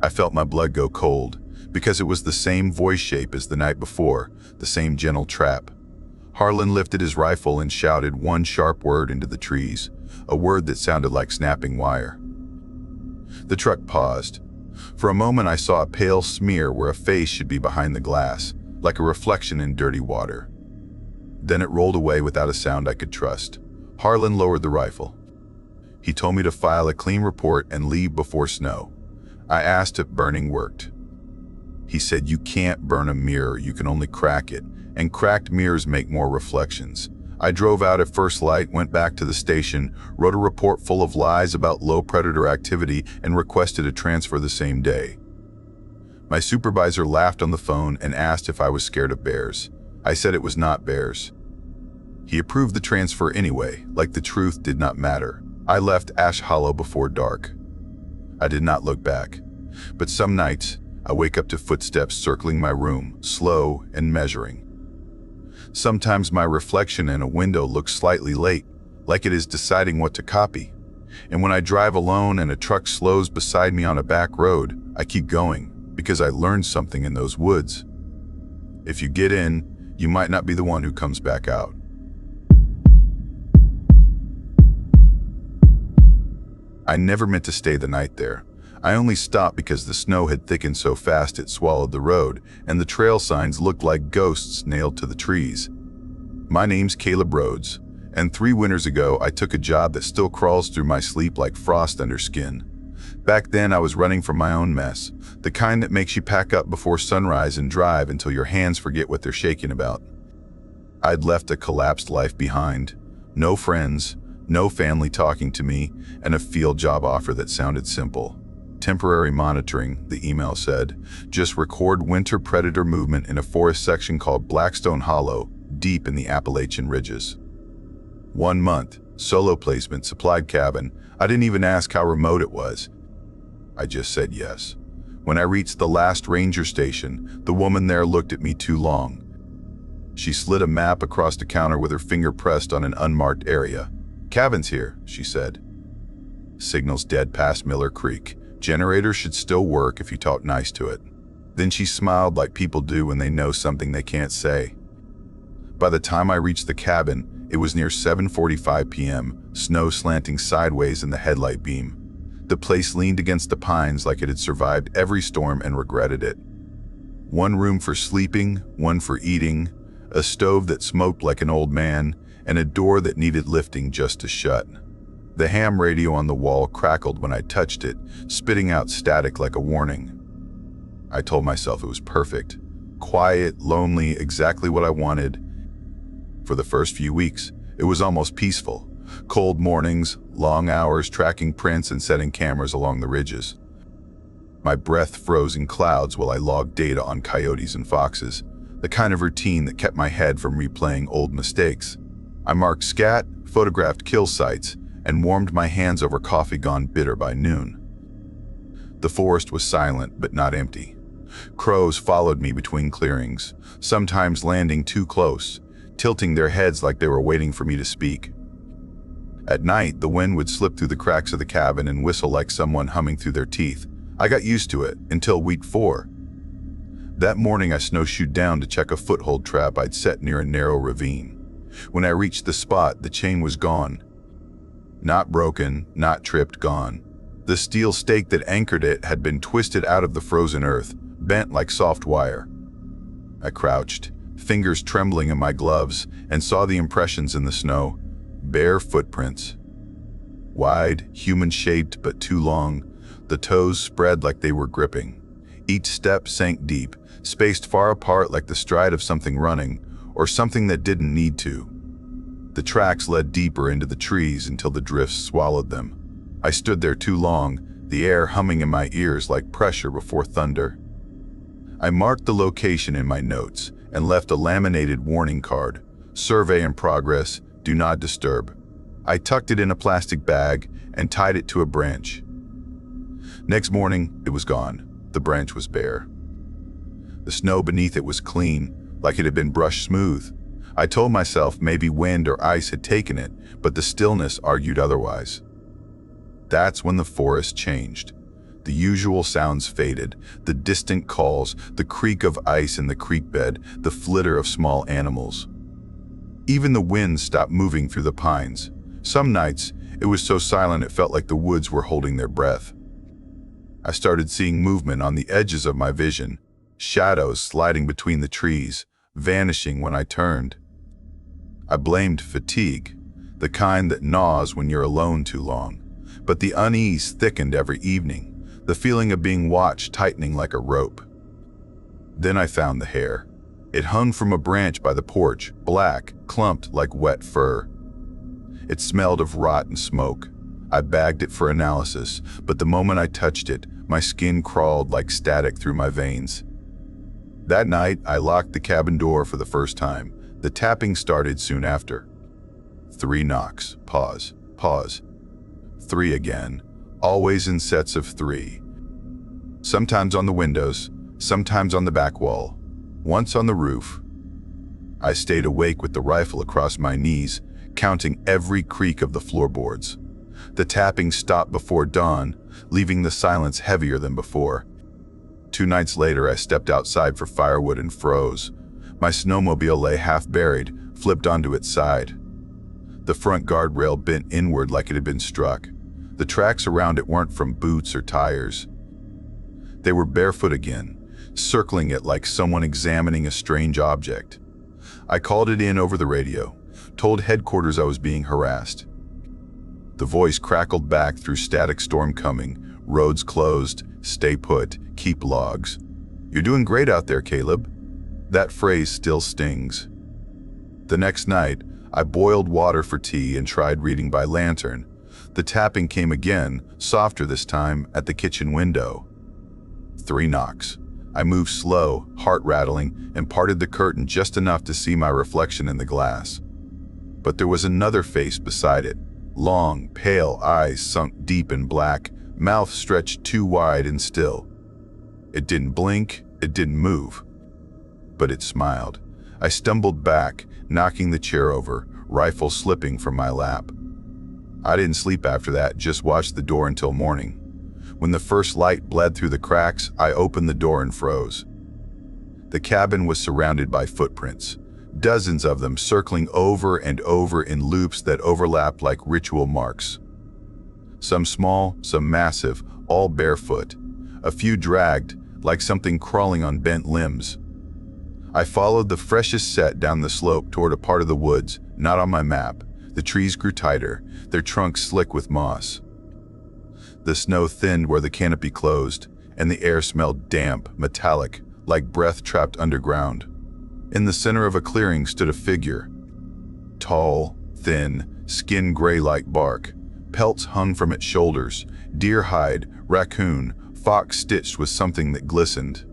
I felt my blood go cold, because it was the same voice shape as the night before, the same gentle trap. Harlan lifted his rifle and shouted one sharp word into the trees, a word that sounded like snapping wire. The truck paused. For a moment I saw a pale smear where a face should be behind the glass, like a reflection in dirty water. Then it rolled away without a sound I could trust. Harlan lowered the rifle. He told me to file a clean report and leave before snow. I asked if burning worked. He said, "You can't burn a mirror, you can only crack it, and cracked mirrors make more reflections." I drove out at first light, went back to the station, wrote a report full of lies about low predator activity, and requested a transfer the same day. My supervisor laughed on the phone and asked if I was scared of bears. I said it was not bears. He approved the transfer anyway, like the truth did not matter. I left Ash Hollow before dark. I did not look back, but some nights I wake up to footsteps circling my room, slow and measuring. Sometimes my reflection in a window looks slightly late, like it is deciding what to copy. And when I drive alone and a truck slows beside me on a back road, I keep going because I learned something in those woods. If you get in, you might not be the one who comes back out. I never meant to stay the night there. I only stopped because the snow had thickened so fast it swallowed the road, and the trail signs looked like ghosts nailed to the trees. My name's Caleb Rhodes, and 3 winters ago I took a job that still crawls through my sleep like frost under skin. Back then I was running from my own mess, the kind that makes you pack up before sunrise and drive until your hands forget what they're shaking about. I'd left a collapsed life behind, no friends, no family talking to me, and a field job offer that sounded simple. Temporary monitoring, the email said. Just record winter predator movement in a forest section called Blackstone Hollow, deep in the Appalachian ridges. 1 month, solo placement, supplied cabin. I didn't even ask how remote it was. I just said yes. When I reached the last ranger station, the woman there looked at me too long. She slid a map across the counter with her finger pressed on an unmarked area. "Cabin's here," she said. "Signal's dead past Miller Creek. Generator should still work if you talk nice to it." Then she smiled like people do when they know something they can't say. By the time I reached the cabin, it was near 7:45 p.m., snow slanting sideways in the headlight beam. The place leaned against the pines like it had survived every storm and regretted it. 1 room for sleeping, 1 for eating, a stove that smoked like an old man, and a door that needed lifting just to shut. The ham radio on the wall crackled when I touched it, spitting out static like a warning. I told myself it was perfect. Quiet, lonely, exactly what I wanted. For the first few weeks, it was almost peaceful. Cold mornings, long hours tracking prints and setting cameras along the ridges. My breath froze in clouds while I logged data on coyotes and foxes, the kind of routine that kept my head from replaying old mistakes. I marked scat, photographed kill sites, and warmed my hands over coffee gone bitter by noon. The forest was silent but not empty. Crows followed me between clearings, sometimes landing too close, tilting their heads like they were waiting for me to speak. At night, the wind would slip through the cracks of the cabin and whistle like someone humming through their teeth. I got used to it until week 4. That morning I snowshoed down to check a foothold trap I'd set near a narrow ravine. When I reached the spot, the chain was gone. Not broken, not tripped, gone. The steel stake that anchored it had been twisted out of the frozen earth, bent like soft wire. I crouched, fingers trembling in my gloves, and saw the impressions in the snow. Bare footprints. Wide, human-shaped but too long, the toes spread like they were gripping. Each step sank deep, spaced far apart like the stride of something running, or something that didn't need to. The tracks led deeper into the trees until the drifts swallowed them. I stood there too long, the air humming in my ears like pressure before thunder. I marked the location in my notes and left a laminated warning card. Survey in progress, do not disturb. I tucked it in a plastic bag and tied it to a branch. Next morning, it was gone. The branch was bare. The snow beneath it was clean, like it had been brushed smooth. I told myself maybe wind or ice had taken it, but the stillness argued otherwise. That's when the forest changed. The usual sounds faded, the distant calls, the creak of ice in the creek bed, the flitter of small animals. Even the wind stopped moving through the pines. Some nights, it was so silent it felt like the woods were holding their breath. I started seeing movement on the edges of my vision, shadows sliding between the trees, vanishing when I turned. I blamed fatigue, the kind that gnaws when you're alone too long. but the unease thickened every evening, the feeling of being watched tightening like a rope. Then I found the hair. It hung from a branch by the porch, black, clumped like wet fur. It smelled of rot and smoke. I bagged it for analysis, but the moment I touched it, my skin crawled like static through my veins. That night, I locked the cabin door for the first time. The tapping started soon after. 3 knocks, pause, pause. 3 again, always in sets of 3. Sometimes on the windows, sometimes on the back wall, once on the roof. I stayed awake with the rifle across my knees, counting every creak of the floorboards. The tapping stopped before dawn, leaving the silence heavier than before. 2 nights later, I stepped outside for firewood and froze. My snowmobile lay half buried, flipped onto its side. The front guardrail bent inward like it had been struck. The tracks around it weren't from boots or tires. They were barefoot again, circling it like someone examining a strange object. I called it in over the radio, told headquarters I was being harassed. The voice crackled back through static storm coming, roads closed, stay put, keep logs. You're doing great out there, Caleb. That phrase still stings. The next night, I boiled water for tea and tried reading by lantern. The tapping came again, softer this time, at the kitchen window. 3 knocks. I moved slow, heart rattling, and parted the curtain just enough to see my reflection in the glass. But there was another face beside it. Long, pale eyes sunk deep in black, mouth stretched too wide and still. It didn't blink, it didn't move. But it smiled. I stumbled back, knocking the chair over, rifle slipping from my lap. I didn't sleep after that, just watched the door until morning. When the first light bled through the cracks, I opened the door and froze. The cabin was surrounded by footprints, dozens of them circling over and over in loops that overlapped like ritual marks. Some small, some massive, all barefoot. A few dragged, like something crawling on bent limbs. I followed the freshest set down the slope toward a part of the woods, not on my map. The trees grew tighter, their trunks slick with moss. The snow thinned where the canopy closed, and the air smelled damp, metallic, like breath trapped underground. In the center of a clearing stood a figure. Tall, thin, skin gray like bark. Pelts hung from its shoulders, deer hide, raccoon, fox stitched with something that glistened.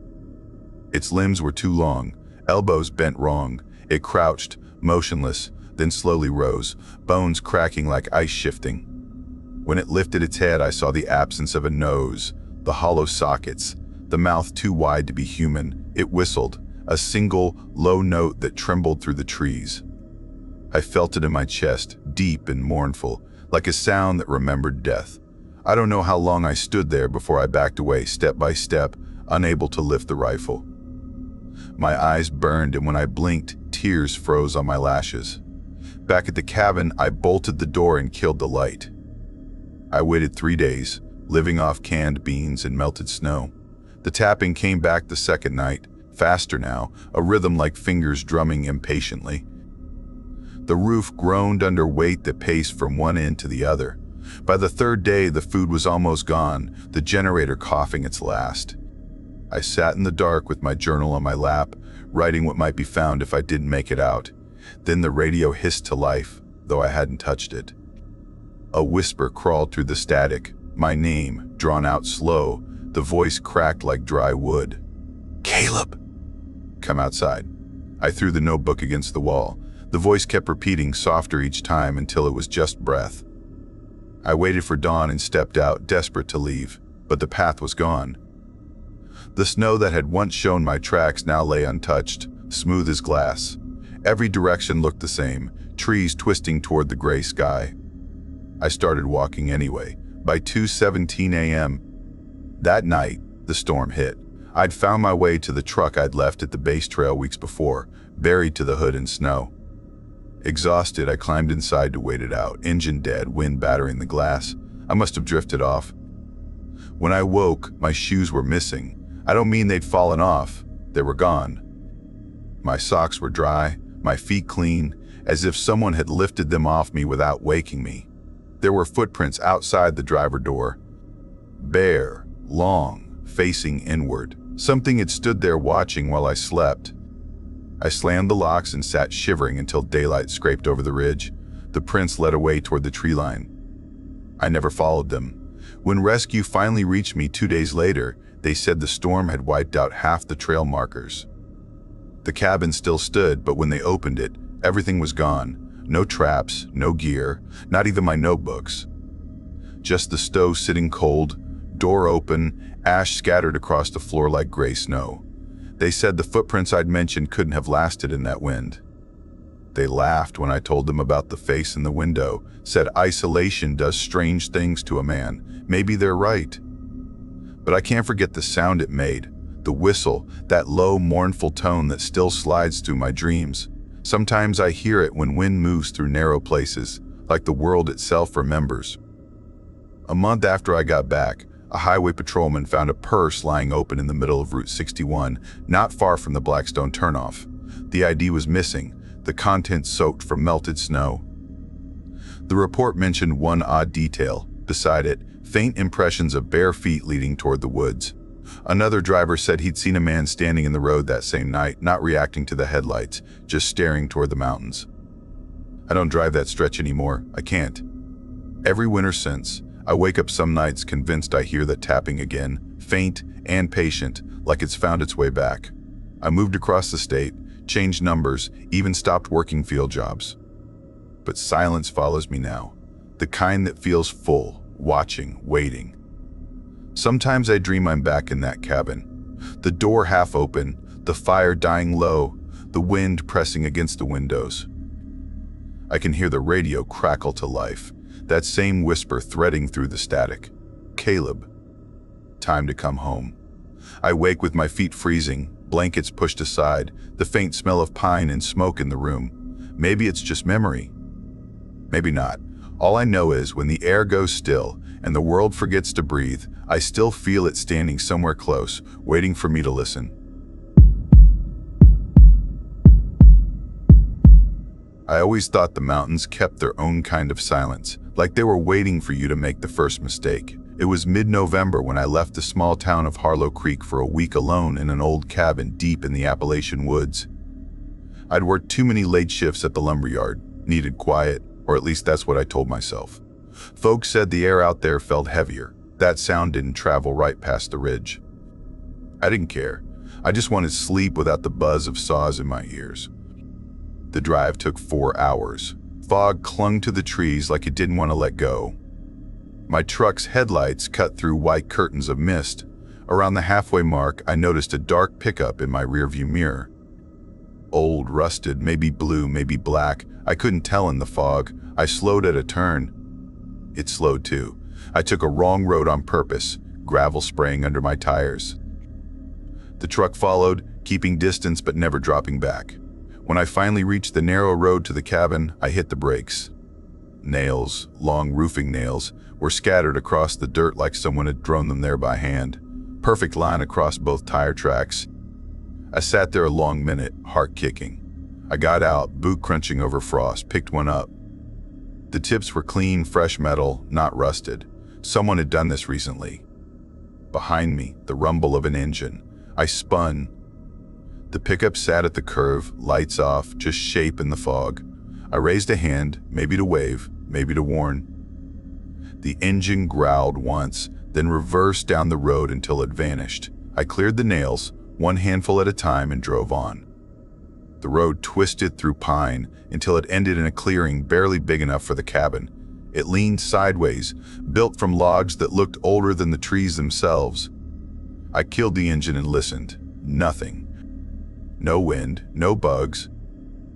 Its limbs were too long, elbows bent wrong. It crouched, motionless, then slowly rose, bones cracking like ice shifting. When it lifted its head, I saw the absence of a nose, the hollow sockets, the mouth too wide to be human. It whistled, a single, low note that trembled through the trees. I felt it in my chest, deep and mournful, like a sound that remembered death. I don't know how long I stood there before I backed away, step by step, unable to lift the rifle. My eyes burned, and when I blinked, tears froze on my lashes. Back at the cabin, I bolted the door and killed the light. I waited 3 days, living off canned beans and melted snow. The tapping came back the second night, faster now, a rhythm like fingers drumming impatiently. The roof groaned under weight that paced from one end to the other. By the 3rd day, the food was almost gone, the generator coughing its last. I sat in the dark with my journal on my lap, writing what might be found if I didn't make it out. Then the radio hissed to life, though I hadn't touched it. A whisper crawled through the static, my name, drawn out slow, the voice cracked like dry wood. Caleb! Come outside. I threw the notebook against the wall. The voice kept repeating, softer each time until it was just breath. I waited for dawn and stepped out, desperate to leave, but the path was gone. The snow that had once shown my tracks now lay untouched, smooth as glass. Every direction looked the same, trees twisting toward the gray sky. I started walking anyway. By 2:17 a.m. that night, the storm hit. I'd found my way to the truck I'd left at the base trail weeks before, buried to the hood in snow. Exhausted, I climbed inside to wait it out, engine dead, wind battering the glass. I must have drifted off. When I woke, my shoes were missing. I don't mean they'd fallen off, they were gone. My socks were dry, my feet clean, as if someone had lifted them off me without waking me. There were footprints outside the driver door. Bare, long, facing inward. Something had stood there watching while I slept. I slammed the locks and sat shivering until daylight scraped over the ridge. The prints led away toward the tree line. I never followed them. When rescue finally reached me 2 days later, they said the storm had wiped out half the trail markers. The cabin still stood, but when they opened it, everything was gone. No traps, no gear, not even my notebooks. Just the stove sitting cold, door open, ash scattered across the floor like gray snow. They said the footprints I'd mentioned couldn't have lasted in that wind. They laughed when I told them about the face in the window, said isolation does strange things to a man. Maybe they're right. But I can't forget the sound it made, the whistle, that low, mournful tone that still slides through my dreams. Sometimes I hear it when wind moves through narrow places, like the world itself remembers. A month after I got back, a highway patrolman found a purse lying open in the middle of Route 61, not far from the Blackstone turnoff. The ID was missing, the contents soaked from melted snow. The report mentioned one odd detail. Beside it, faint impressions of bare feet leading toward the woods. Another driver said he'd seen a man standing in the road that same night, not reacting to the headlights, just staring toward the mountains. I don't drive that stretch anymore. I can't. Every winter since, I wake up some nights convinced I hear that tapping again, faint and patient, like it's found its way back. I moved across the state, changed numbers, even stopped working field jobs. But silence follows me now, the kind that feels full, watching, waiting. Sometimes I dream I'm back in that cabin. The door half open, the fire dying low, the wind pressing against the windows. I can hear the radio crackle to life, that same whisper threading through the static. Caleb. Time to come home. I wake with my feet freezing, blankets pushed aside, the faint smell of pine and smoke in the room. Maybe it's just memory. Maybe not. All I know is when the air goes still and the world forgets to breathe, I still feel it standing somewhere close, waiting for me to listen. I always thought the mountains kept their own kind of silence, like they were waiting for you to make the first mistake. It was mid-November when I left the small town of Harlow Creek for a week alone in an old cabin deep in the Appalachian woods. I'd worked too many late shifts at the lumberyard, needed quiet, or at least that's what I told myself. Folks said the air out there felt heavier. That sound didn't travel right past the ridge. I didn't care. I just wanted sleep without the buzz of saws in my ears. The drive took 4 hours. Fog clung to the trees like it didn't want to let go. My truck's headlights cut through white curtains of mist. Around the halfway mark, I noticed a dark pickup in my rearview mirror. Old, rusted, maybe blue, maybe black. I couldn't tell in the fog. I slowed at a turn. It slowed too. I took a wrong road on purpose, gravel spraying under my tires. The truck followed, keeping distance but never dropping back. When I finally reached the narrow road to the cabin, I hit the brakes. Nails, long roofing nails, were scattered across the dirt like someone had thrown them there by hand. Perfect line across both tire tracks. I sat there a long minute, heart kicking. I got out, boot crunching over frost, picked one up. The tips were clean, fresh metal, not rusted. Someone had done this recently. Behind me, the rumble of an engine. I spun. The pickup sat at the curve, lights off, just shape in the fog. I raised a hand, maybe to wave, maybe to warn. The engine growled once, then reversed down the road until it vanished. I cleared the nails, one handful at a time, and drove on. The road twisted through pine until it ended in a clearing barely big enough for the cabin. It leaned sideways, built from logs that looked older than the trees themselves. I killed the engine and listened. Nothing. No wind, no bugs,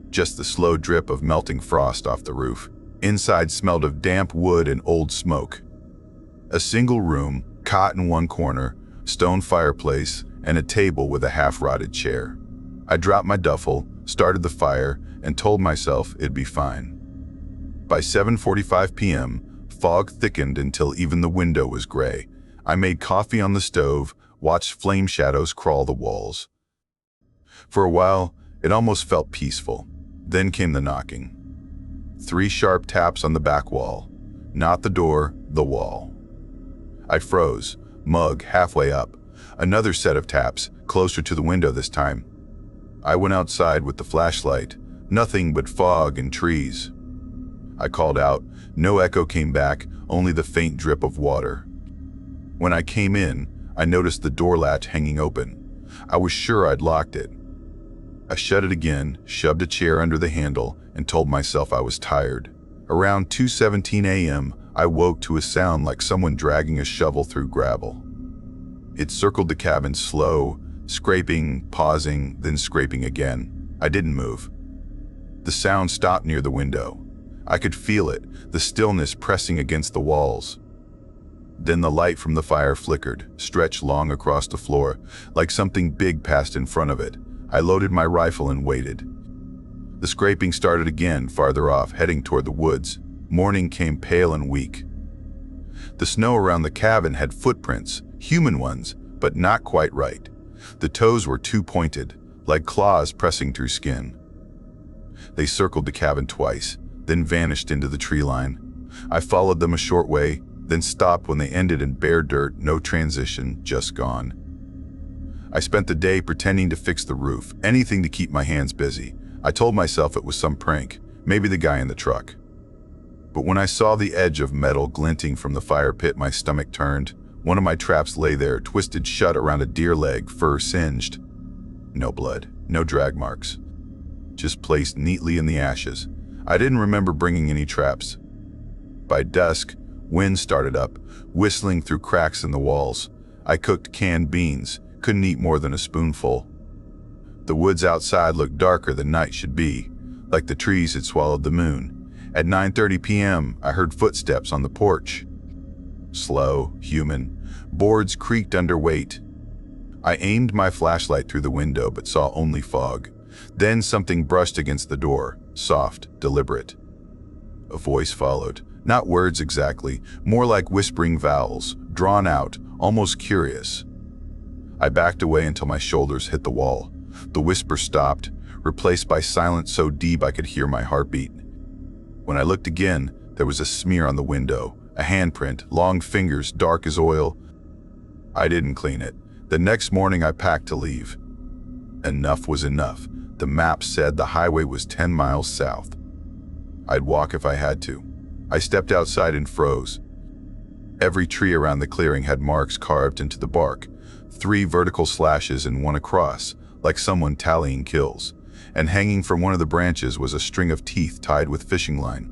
just the slow drip of melting frost off the roof. Inside smelled of damp wood and old smoke. A single room, cot in one corner, stone fireplace, and a table with a half-rotted chair. I dropped my duffel, started the fire, and told myself it'd be fine. By 7:45 p.m., fog thickened until even the window was gray. I made coffee on the stove, watched flame shadows crawl the walls. For a while, it almost felt peaceful. Then came the knocking. 3 sharp taps on the back wall. Not the door, the wall. I froze, mug halfway up. Another set of taps, closer to the window this time. I went outside with the flashlight. Nothing but fog and trees. I called out. No echo came back, only the faint drip of water. When I came in, I noticed the door latch hanging open. I was sure I'd locked it. I shut it again, shoved a chair under the handle, and told myself I was tired. Around 2:17 a.m., I woke to a sound like someone dragging a shovel through gravel. It circled the cabin slow, scraping, pausing, then scraping again. I didn't move. The sound stopped near the window. I could feel it, the stillness pressing against the walls. Then the light from the fire flickered, stretched long across the floor, like something big passed in front of it. I loaded my rifle and waited. The scraping started again, farther off, heading toward the woods. Morning came pale and weak. The snow around the cabin had footprints, human ones, but not quite right. The toes were too pointed, like claws pressing through skin. They circled the cabin twice, then vanished into the tree line. I followed them a short way, then stopped when they ended in bare dirt, no transition, just gone. I spent the day pretending to fix the roof, anything to keep my hands busy. I told myself it was some prank, maybe the guy in the truck. But when I saw the edge of metal glinting from the fire pit, my stomach turned. One of my traps lay there, twisted shut around a deer leg, fur singed. No blood, no drag marks. Just placed neatly in the ashes. I didn't remember bringing any traps. By dusk, wind started up, whistling through cracks in the walls. I cooked canned beans, couldn't eat more than a spoonful. The woods outside looked darker than night should be, like the trees had swallowed the moon. At 9:30 p.m., I heard footsteps on the porch. Slow, human. Boards creaked under weight. I aimed my flashlight through the window but saw only fog. Then something brushed against the door, soft, deliberate. A voice followed, not words exactly, more like whispering vowels, drawn out, almost curious. I backed away until my shoulders hit the wall. The whisper stopped, replaced by silence so deep I could hear my heartbeat. When I looked again, there was a smear on the window, a handprint, long fingers, dark as oil. I didn't clean it. The next morning I packed to leave. Enough was enough. The map said the highway was 10 miles south. I'd walk if I had to. I stepped outside and froze. Every tree around the clearing had marks carved into the bark, 3 vertical slashes and 1 across, like someone tallying kills. And hanging from one of the branches was a string of teeth tied with fishing line.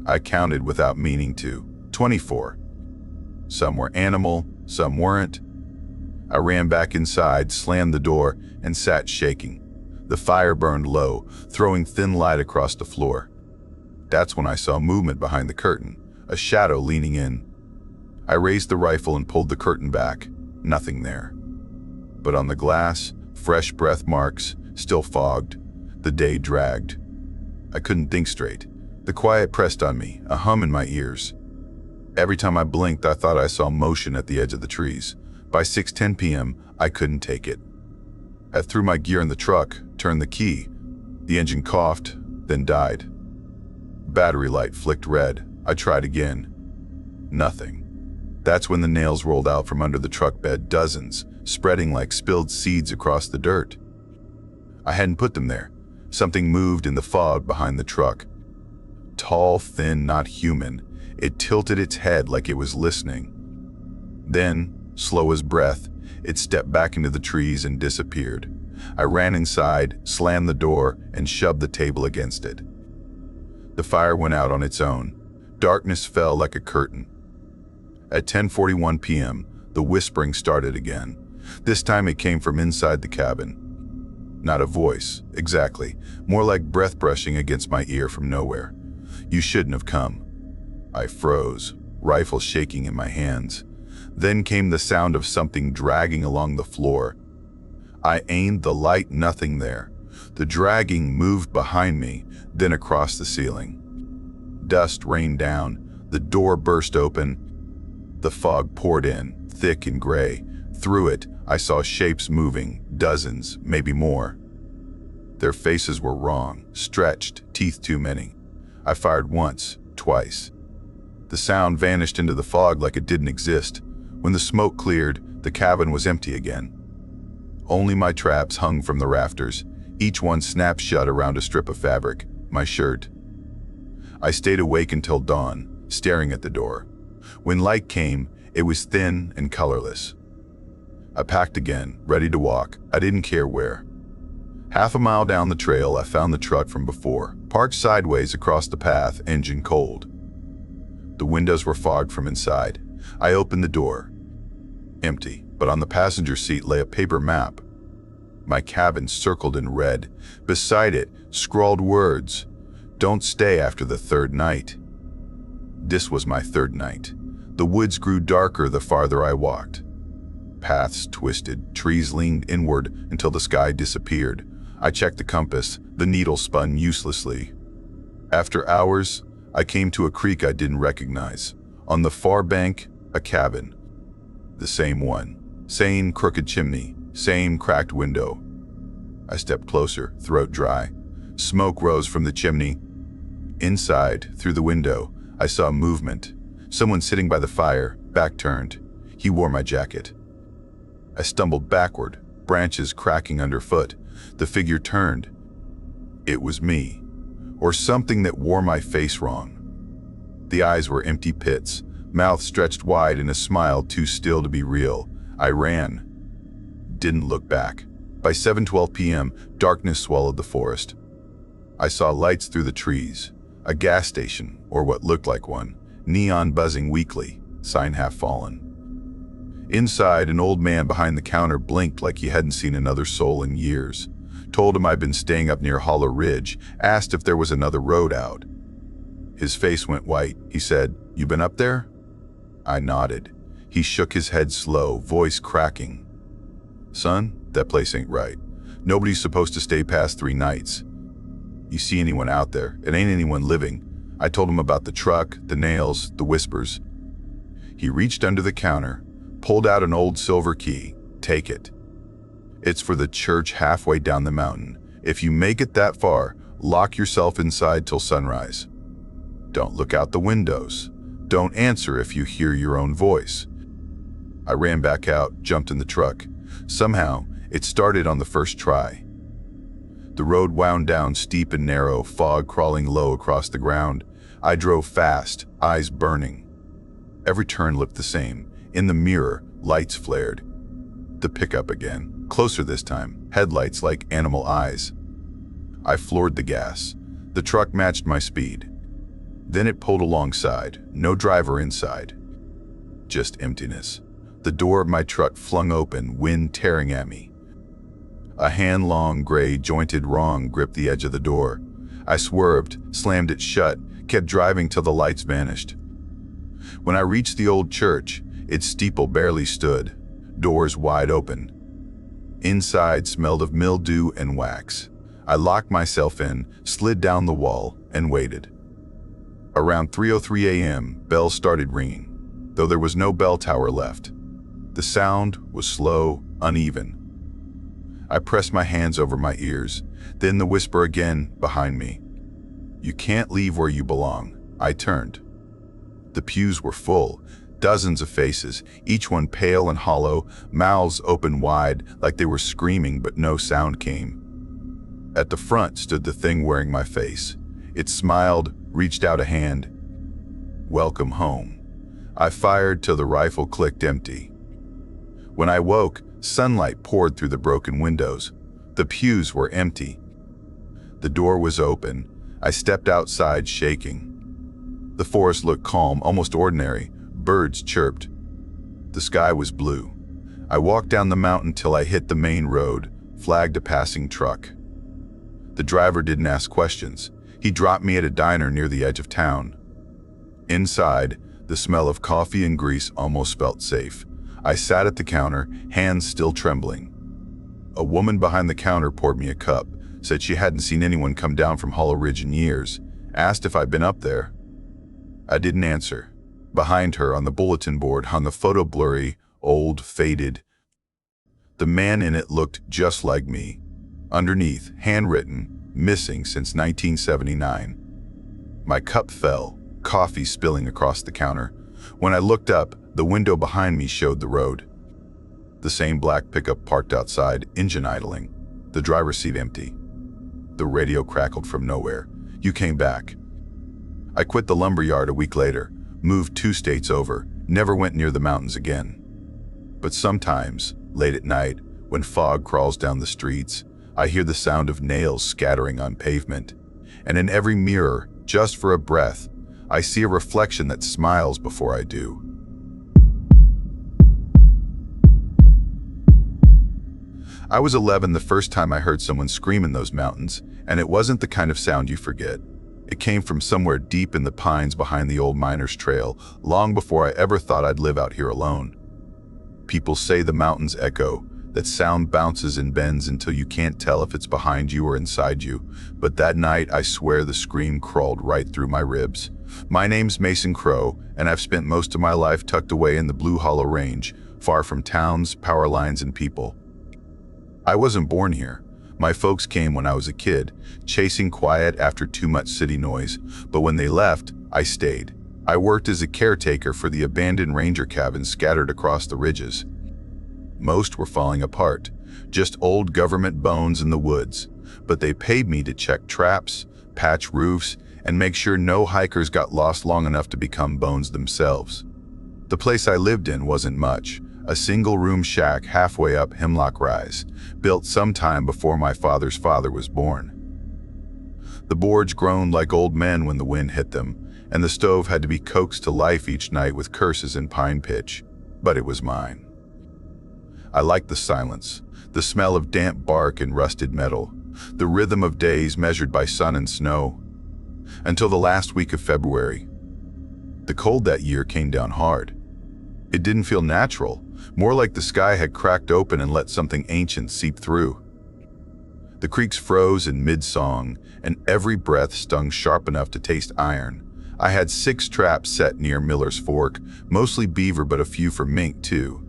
I counted without meaning to. 24. Some were animal, some weren't. I ran back inside, slammed the door, and sat shaking. The fire burned low, throwing thin light across the floor. That's when I saw movement behind the curtain, a shadow leaning in. I raised the rifle and pulled the curtain back. Nothing there. But on the glass, fresh breath marks, still fogged. The day dragged. I couldn't think straight. The quiet pressed on me, a hum in my ears. Every time I blinked, I thought I saw motion at the edge of the trees. By 6:10 p.m., I couldn't take it. I threw my gear in the truck, turned the key. The engine coughed, then died. Battery light flicked red. I tried again. Nothing. That's when the nails rolled out from under the truck bed, dozens, spreading like spilled seeds across the dirt. I hadn't put them there. Something moved in the fog behind the truck. Tall, thin, not human. It tilted its head like it was listening. Then, slow as breath, it stepped back into the trees and disappeared. I ran inside, slammed the door, and shoved the table against it. The fire went out on its own. Darkness fell like a curtain. At 10:41 p.m., the whispering started again. This time it came from inside the cabin. Not a voice, exactly, more like breath brushing against my ear from nowhere. You shouldn't have come. I froze, rifle shaking in my hands. Then came the sound of something dragging along the floor. I aimed the light, nothing there. The dragging moved behind me, then across the ceiling. Dust rained down. The door burst open. The fog poured in, thick and gray. Through it, I saw shapes moving, dozens, maybe more. Their faces were wrong, stretched, teeth too many. I fired once, twice. The sound vanished into the fog like it didn't exist. When the smoke cleared, the cabin was empty again. Only my traps hung from the rafters, each one snapped shut around a strip of fabric, my shirt. I stayed awake until dawn, staring at the door. When light came, it was thin and colorless. I packed again, ready to walk. I didn't care where. Half a mile down the trail, I found the truck from before, parked sideways across the path, engine cold. The windows were fogged from inside. I opened the door. Empty, but on the passenger seat lay a paper map. My cabin circled in red. Beside it, scrawled words, "Don't stay after the third night." This was my third night. The woods grew darker the farther I walked. Paths twisted, trees leaned inward until the sky disappeared. I checked the compass, the needle spun uselessly. After hours, I came to a creek I didn't recognize. On the far bank, a cabin. The same one. Same crooked chimney, same cracked window. I stepped closer, throat dry. Smoke rose from the chimney. Inside, through the window, I saw movement. Someone sitting by the fire, back turned. He wore my jacket. I stumbled backward, branches cracking underfoot. The figure turned. It was me, or something that wore my face wrong. The eyes were empty pits, mouth stretched wide in a smile too still to be real. I ran. Didn't look back. By 7:12 p.m., darkness swallowed the forest. I saw lights through the trees. A gas station, or what looked like one, neon buzzing weakly, sign half fallen. Inside, an old man behind the counter blinked like he hadn't seen another soul in years. Told him I'd been staying up near Hollow Ridge, asked if there was another road out. His face went white. He said, "You been up there?" I nodded. He shook his head slow, voice cracking. "Son, that place ain't right. Nobody's supposed to stay past 3 nights. You see anyone out there, it ain't anyone living." I told him about the truck, the nails, the whispers. He reached under the counter, pulled out an old silver key. "Take it. It's for the church halfway down the mountain. If you make it that far, lock yourself inside till sunrise. Don't look out the windows. Don't answer if you hear your own voice." I ran back out, jumped in the truck. Somehow, it started on the first try. The road wound down steep and narrow, fog crawling low across the ground. I drove fast, eyes burning. Every turn looked the same. In the mirror, lights flared. The pickup again, closer this time, headlights like animal eyes. I floored the gas. The truck matched my speed. Then it pulled alongside, no driver inside. Just emptiness. The door of my truck flung open, wind tearing at me. A hand-long, gray, jointed rong gripped the edge of the door. I swerved, slammed it shut, kept driving till the lights vanished. When I reached the old church, its steeple barely stood, doors wide open. Inside smelled of mildew and wax. I locked myself in, slid down the wall, and waited. Around 3:03 a.m., bells started ringing, though there was no bell tower left. The sound was slow, uneven. I pressed my hands over my ears, then the whisper again behind me. "You can't leave where you belong." I turned. The pews were full, dozens of faces, each one pale and hollow, mouths open wide like they were screaming but no sound came. At the front stood the thing wearing my face. It smiled, reached out a hand. "Welcome home." I fired till the rifle clicked empty. When I woke, sunlight poured through the broken windows. The pews were empty. The door was open. I stepped outside, shaking. The forest looked calm, almost ordinary. Birds chirped. The sky was blue. I walked down the mountain till I hit the main road, flagged a passing truck. The driver didn't ask questions. He dropped me at a diner near the edge of town. Inside, the smell of coffee and grease almost felt safe. I sat at the counter, hands still trembling. A woman behind the counter poured me a cup, said she hadn't seen anyone come down from Hollow Ridge in years, asked if I'd been up there. I didn't answer. Behind her, on the bulletin board, hung a photo, blurry, old, faded. The man in it looked just like me. Underneath, handwritten, missing since 1979. My cup fell. coffee spilling across the counter. When I looked up, the window behind me showed the road. The same black pickup parked outside, engine idling, the driver's seat empty. The radio crackled from nowhere. "You came back." I quit the lumberyard a week later, moved 2 states over, never went near the mountains again. But sometimes, late at night, when fog crawls down the streets, I hear the sound of nails scattering on pavement. And in every mirror, just for a breath, I see a reflection that smiles before I do. I was 11 the first time I heard someone scream in those mountains, and it wasn't the kind of sound you forget. It came from somewhere deep in the pines behind the old miner's trail, long before I ever thought I'd live out here alone. People say the mountains echo, that sound bounces and bends until you can't tell if it's behind you or inside you. But that night, I swear the scream crawled right through my ribs. My name's Mason Crow, and I've spent most of my life tucked away in the Blue Hollow Range, far from towns, power lines, and people. I wasn't born here. My folks came when I was a kid, chasing quiet after too much city noise. But when they left, I stayed. I worked as a caretaker for the abandoned ranger cabins scattered across the ridges. Most were falling apart, just old government bones in the woods. But they paid me to check traps, patch roofs, and make sure no hikers got lost long enough to become bones themselves. The place I lived in wasn't much. A single-room shack halfway up Hemlock Rise, built sometime before my father's father was born. The boards groaned like old men when the wind hit them, and the stove had to be coaxed to life each night with curses and pine pitch. But it was mine. I liked the silence, the smell of damp bark and rusted metal, the rhythm of days measured by sun and snow. Until the last week of February. The cold that year came down hard. It didn't feel natural, more like the sky had cracked open and let something ancient seep through. The creeks froze in mid-song, and every breath stung sharp enough to taste iron. I had 6 traps set near Miller's Fork, mostly beaver but a few for mink too.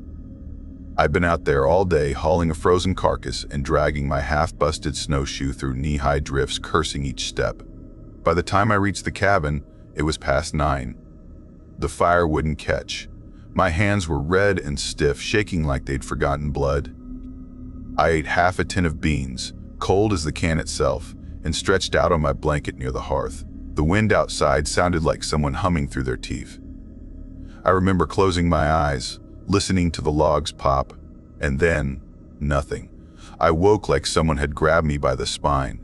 I'd been out there all day hauling a frozen carcass and dragging my half-busted snowshoe through knee-high drifts, cursing each step. By the time I reached the cabin, it was past 9. The fire wouldn't catch. My hands were red and stiff, shaking like they'd forgotten blood. I ate half a tin of beans, cold as the can itself, and stretched out on my blanket near the hearth. The wind outside sounded like someone humming through their teeth. I remember closing my eyes, listening to the logs pop, and then nothing. I woke like someone had grabbed me by the spine.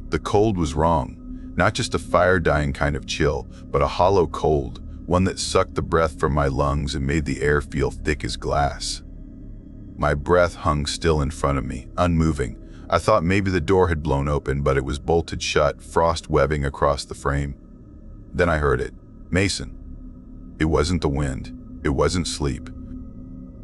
The cold was wrong, not just a fire-dying kind of chill, but a hollow cold, one that sucked the breath from my lungs and made the air feel thick as glass. My breath hung still in front of me, unmoving. I thought maybe the door had blown open, but it was bolted shut, frost webbing across the frame. Then I heard it. Mason. It wasn't the wind. It wasn't sleep.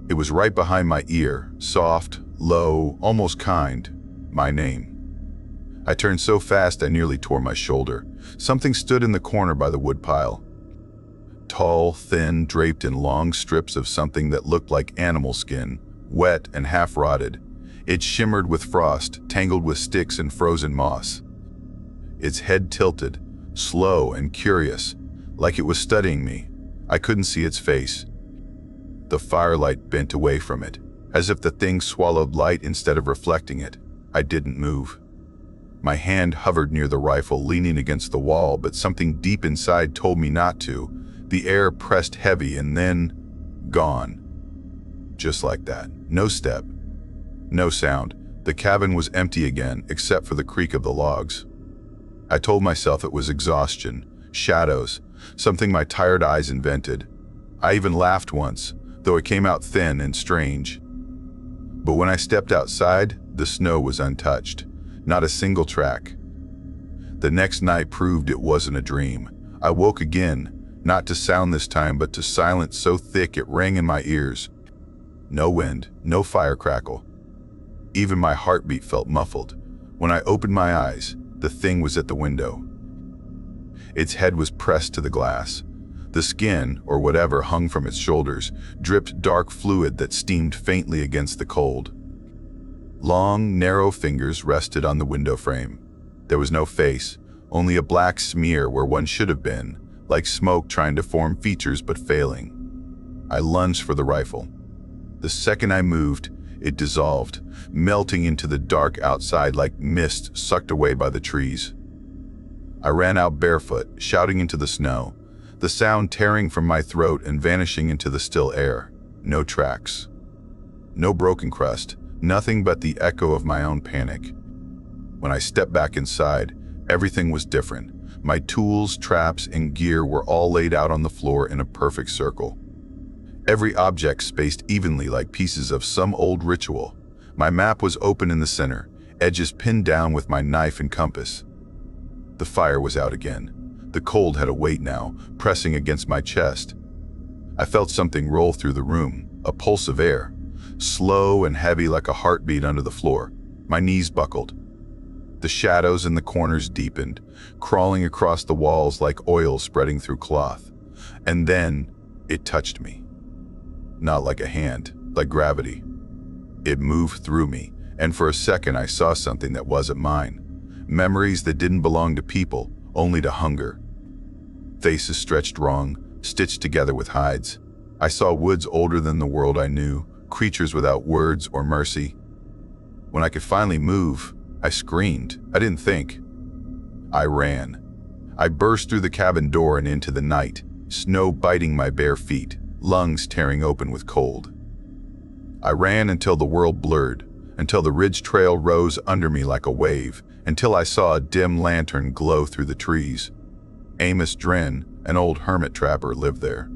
It was right behind my ear, soft, low, almost kind. My name. I turned so fast I nearly tore my shoulder. Something stood in the corner by the woodpile. Tall, thin, draped in long strips of something that looked like animal skin, wet and half-rotted. It shimmered with frost, tangled with sticks and frozen moss. Its head tilted, slow and curious, like it was studying me. I couldn't see its face. The firelight bent away from it, as if the thing swallowed light instead of reflecting it. I didn't move. My hand hovered near the rifle, leaning against the wall, but something deep inside told me not to. The air pressed heavy and then gone. Just like that. No step. No sound. The cabin was empty again, except for the creak of the logs. I told myself it was exhaustion, shadows, something my tired eyes invented. I even laughed once, though it came out thin and strange. But when I stepped outside, the snow was untouched. Not a single track. The next night proved it wasn't a dream. I woke again, not to sound this time, but to silence so thick it rang in my ears. No wind, no fire crackle. Even my heartbeat felt muffled. When I opened my eyes, the thing was at the window. Its head was pressed to the glass. The skin, or whatever, hung from its shoulders, dripped dark fluid that steamed faintly against the cold. Long, narrow fingers rested on the window frame. There was no face, only a black smear where one should have been, like smoke trying to form features but failing. I lunged for the rifle. The second I moved, it dissolved, melting into the dark outside like mist sucked away by the trees. I ran out barefoot, shouting into the snow, the sound tearing from my throat and vanishing into the still air. No tracks. No broken crust, nothing but the echo of my own panic. When I stepped back inside, everything was different. My tools, traps, and gear were all laid out on the floor in a perfect circle. Every object spaced evenly like pieces of some old ritual. My map was open in the center, edges pinned down with my knife and compass. The fire was out again. The cold had a weight now, pressing against my chest. I felt something roll through the room, a pulse of air, slow and heavy like a heartbeat under the floor. My knees buckled. The shadows in the corners deepened, crawling across the walls like oil spreading through cloth. And then it touched me. Not like a hand, like gravity. It moved through me, and for a second I saw something that wasn't mine. Memories that didn't belong to people, only to hunger. Faces stretched wrong, stitched together with hides. I saw woods older than the world I knew, creatures without words or mercy. When I could finally move, I screamed. I didn't think. I ran. I burst through the cabin door and into the night, snow biting my bare feet, lungs tearing open with cold. I ran until the world blurred, until the ridge trail rose under me like a wave, until I saw a dim lantern glow through the trees. Amos Dren, an old hermit trapper, lived there.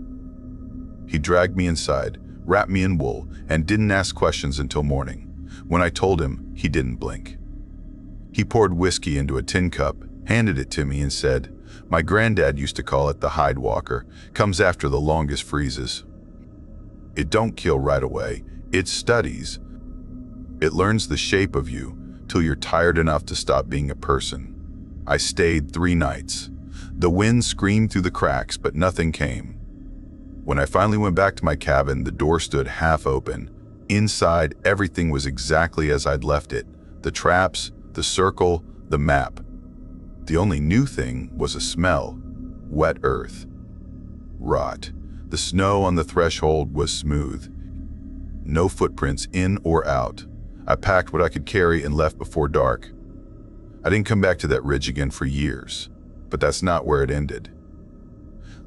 He dragged me inside, wrapped me in wool, and didn't ask questions until morning. When I told him, he didn't blink. He poured whiskey into a tin cup, handed it to me, and said, "My granddad used to call it the hide walker, comes after the longest freezes. It don't kill right away, it studies. It learns the shape of you till you're tired enough to stop being a person." I stayed 3 nights. The wind screamed through the cracks, but nothing came. When I finally went back to my cabin, the door stood half open. Inside, everything was exactly as I'd left it. The traps, the circle, the map. The only new thing was a smell. Wet earth. Rot. The snow on the threshold was smooth. No footprints in or out. I packed what I could carry and left before dark. I didn't come back to that ridge again for years, but that's not where it ended.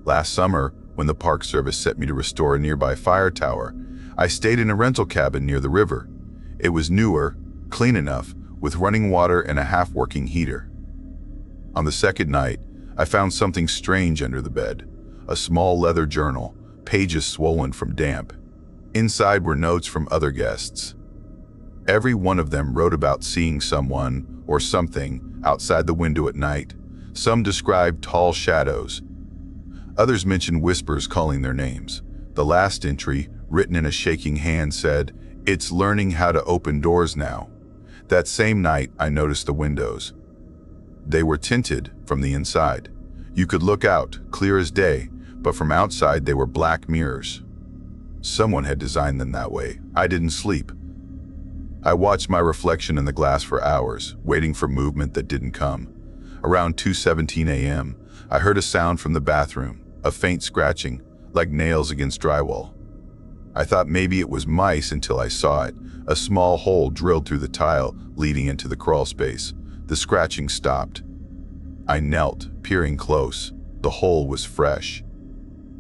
Last summer, when the Park Service sent me to restore a nearby fire tower, I stayed in a rental cabin near the river. It was newer, clean enough, with running water and a half-working heater. On the second night, I found something strange under the bed. A small leather journal, pages swollen from damp. Inside were notes from other guests. Every one of them wrote about seeing someone or something outside the window at night. Some described tall shadows. Others mentioned whispers calling their names. The last entry, written in a shaking hand, said, "It's learning how to open doors now." That same night, I noticed the windows. They were tinted from the inside. You could look out, clear as day, but from outside they were black mirrors. Someone had designed them that way. I didn't sleep. I watched my reflection in the glass for hours, waiting for movement that didn't come. Around 2:17 a.m., I heard a sound from the bathroom, a faint scratching, like nails against drywall. I thought maybe it was mice until I saw it, a small hole drilled through the tile leading into the crawl space. The scratching stopped. I knelt, peering close. The hole was fresh.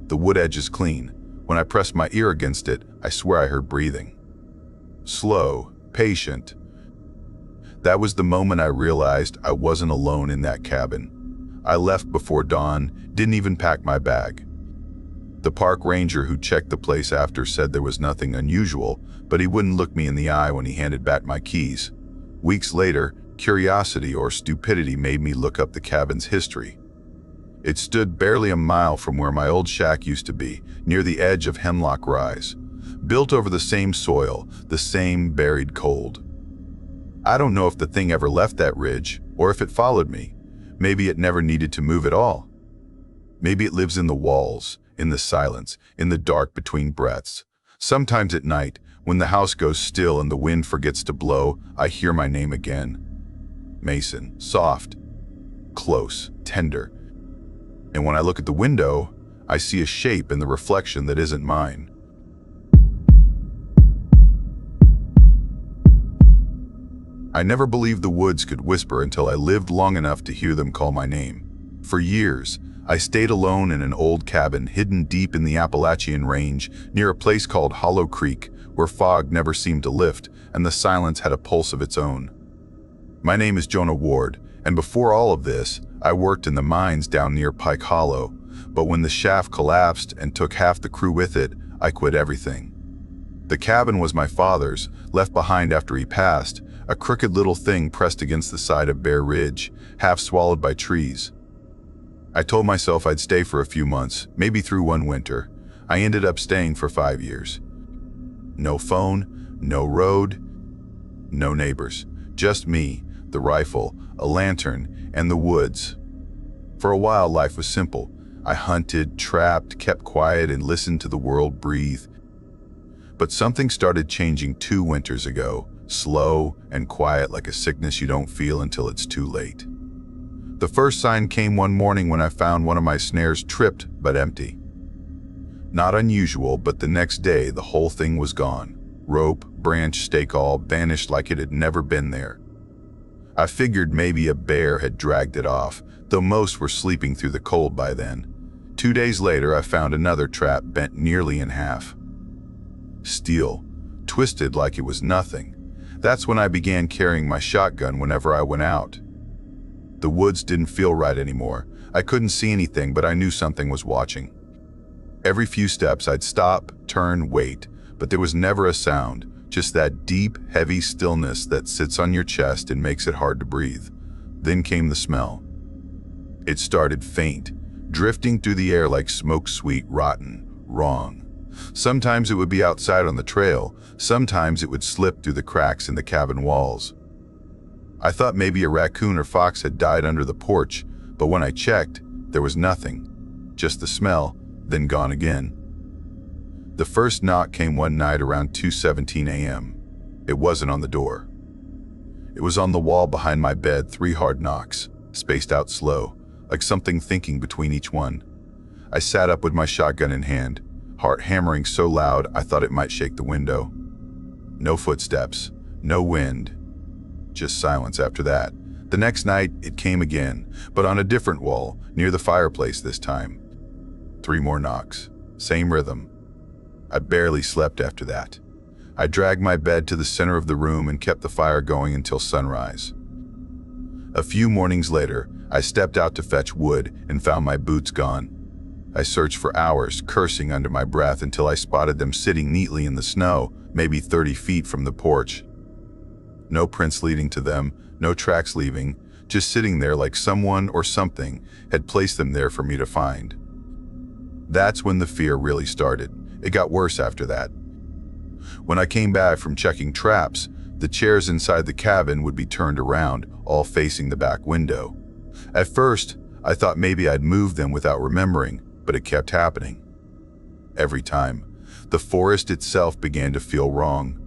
The wood edges clean. When I pressed my ear against it, I swear I heard breathing. Slow, patient. That was the moment I realized I wasn't alone in that cabin. I left before dawn, didn't even pack my bag. The park ranger who checked the place after said there was nothing unusual, but he wouldn't look me in the eye when he handed back my keys. Weeks later, curiosity or stupidity made me look up the cabin's history. It stood barely a mile from where my old shack used to be, near the edge of Hemlock Rise. Built over the same soil, the same buried cold. I don't know if the thing ever left that ridge, or if it followed me. Maybe it never needed to move at all. Maybe it lives in the walls, in the silence, in the dark between breaths. Sometimes at night, when the house goes still and the wind forgets to blow, I hear my name again. Mason, soft, close, tender. And when I look at the window, I see a shape in the reflection that isn't mine. I never believed the woods could whisper until I lived long enough to hear them call my name. For years, I stayed alone in an old cabin hidden deep in the Appalachian range near a place called Hollow Creek, where fog never seemed to lift and the silence had a pulse of its own. My name is Jonah Ward, and before all of this, I worked in the mines down near Pike Hollow. But when the shaft collapsed and took half the crew with it, I quit everything. The cabin was my father's, left behind after he passed, a crooked little thing pressed against the side of Bear Ridge, half swallowed by trees. I told myself I'd stay for a few months, maybe through one winter. I ended up staying for 5 years. No phone, no road, no neighbors. Just me, the rifle, a lantern, and the woods. For a while, life was simple. I hunted, trapped, kept quiet, and listened to the world breathe. But something started changing 2 winters ago, slow and quiet like a sickness you don't feel until it's too late. The first sign came one morning when I found one of my snares tripped but empty. Not unusual, but the next day the whole thing was gone. Rope, branch, stake all vanished like it had never been there. I figured maybe a bear had dragged it off, though most were sleeping through the cold by then. 2 days later, I found another trap bent nearly in half. Steel, twisted like it was nothing. That's when I began carrying my shotgun whenever I went out. The woods didn't feel right anymore. I couldn't see anything, but I knew something was watching. Every few steps, I'd stop, turn, wait, but there was never a sound, just that deep, heavy stillness that sits on your chest and makes it hard to breathe. Then came the smell. It started faint, drifting through the air like smoke sweet, rotten, wrong. Sometimes it would be outside on the trail, sometimes it would slip through the cracks in the cabin walls. I thought maybe a raccoon or fox had died under the porch, but when I checked, there was nothing. Just the smell, then gone again. The first knock came one night around 2:17 a.m. It wasn't on the door. It was on the wall behind my bed, 3 hard knocks, spaced out slow, like something thinking between each one. I sat up with my shotgun in hand, heart hammering so loud I thought it might shake the window. No footsteps, no wind, just silence after that. The next night, it came again, but on a different wall, near the fireplace this time. 3 more knocks, same rhythm. I barely slept after that. I dragged my bed to the center of the room and kept the fire going until sunrise. A few mornings later, I stepped out to fetch wood and found my boots gone. I searched for hours, cursing under my breath until I spotted them sitting neatly in the snow, maybe 30 feet from the porch. No prints leading to them, no tracks leaving, just sitting there like someone or something had placed them there for me to find. That's when the fear really started. It got worse after that. When I came back from checking traps, the chairs inside the cabin would be turned around, all facing the back window. At first, I thought maybe I'd moved them without remembering, but it kept happening. Every time, the forest itself began to feel wrong.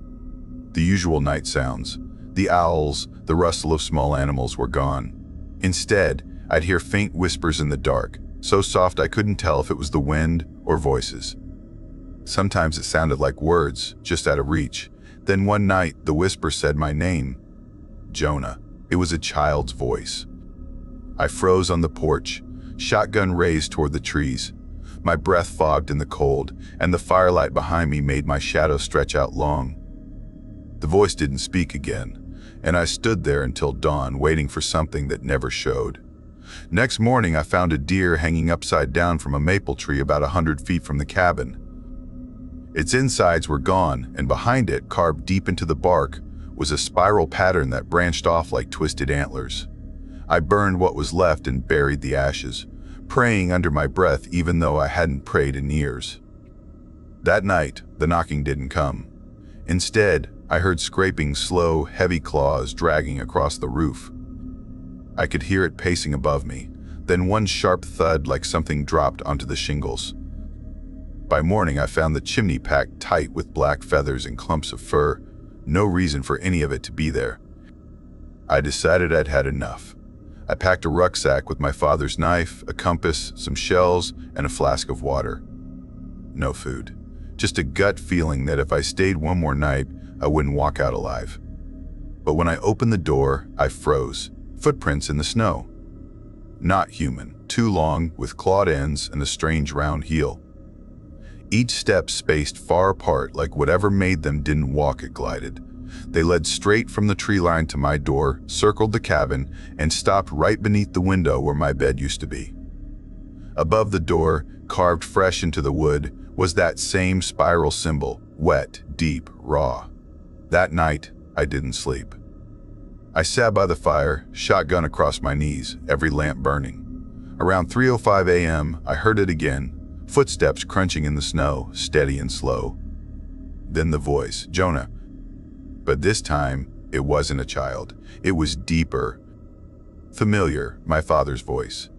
The usual night sounds, the owls, the rustle of small animals were gone. Instead, I'd hear faint whispers in the dark, so soft I couldn't tell if it was the wind or voices. Sometimes it sounded like words, just out of reach. Then one night, the whisper said my name, Jonah. It was a child's voice. I froze on the porch, shotgun raised toward the trees. My breath fogged in the cold, and the firelight behind me made my shadow stretch out long. The voice didn't speak again, and I stood there until dawn, waiting for something that never showed. Next morning, I found a deer hanging upside down from a maple tree about 100 feet from the cabin. Its insides were gone, and behind it, carved deep into the bark, was a spiral pattern that branched off like twisted antlers. I burned what was left and buried the ashes, praying under my breath even though I hadn't prayed in years. That night, the knocking didn't come. Instead, I heard scraping, slow, heavy claws dragging across the roof. I could hear it pacing above me, then one sharp thud like something dropped onto the shingles. By morning, I found the chimney packed tight with black feathers and clumps of fur, no reason for any of it to be there. I decided I'd had enough. I packed a rucksack with my father's knife, a compass, some shells, and a flask of water. No food. Just a gut feeling that if I stayed one more night, I wouldn't walk out alive. But when I opened the door, I froze. Footprints in the snow. Not human, too long, with clawed ends and a strange round heel. Each step spaced far apart, like whatever made them didn't walk, it glided. They led straight from the tree line to my door, circled the cabin, and stopped right beneath the window where my bed used to be. Above the door, carved fresh into the wood, was that same spiral symbol, wet, deep, raw. That night, I didn't sleep. I sat by the fire, shotgun across my knees, every lamp burning. Around 3:05 a.m., I heard it again, footsteps crunching in the snow, steady and slow. Then the voice, Jonah. But this time, it wasn't a child. It was deeper. Familiar, my father's voice.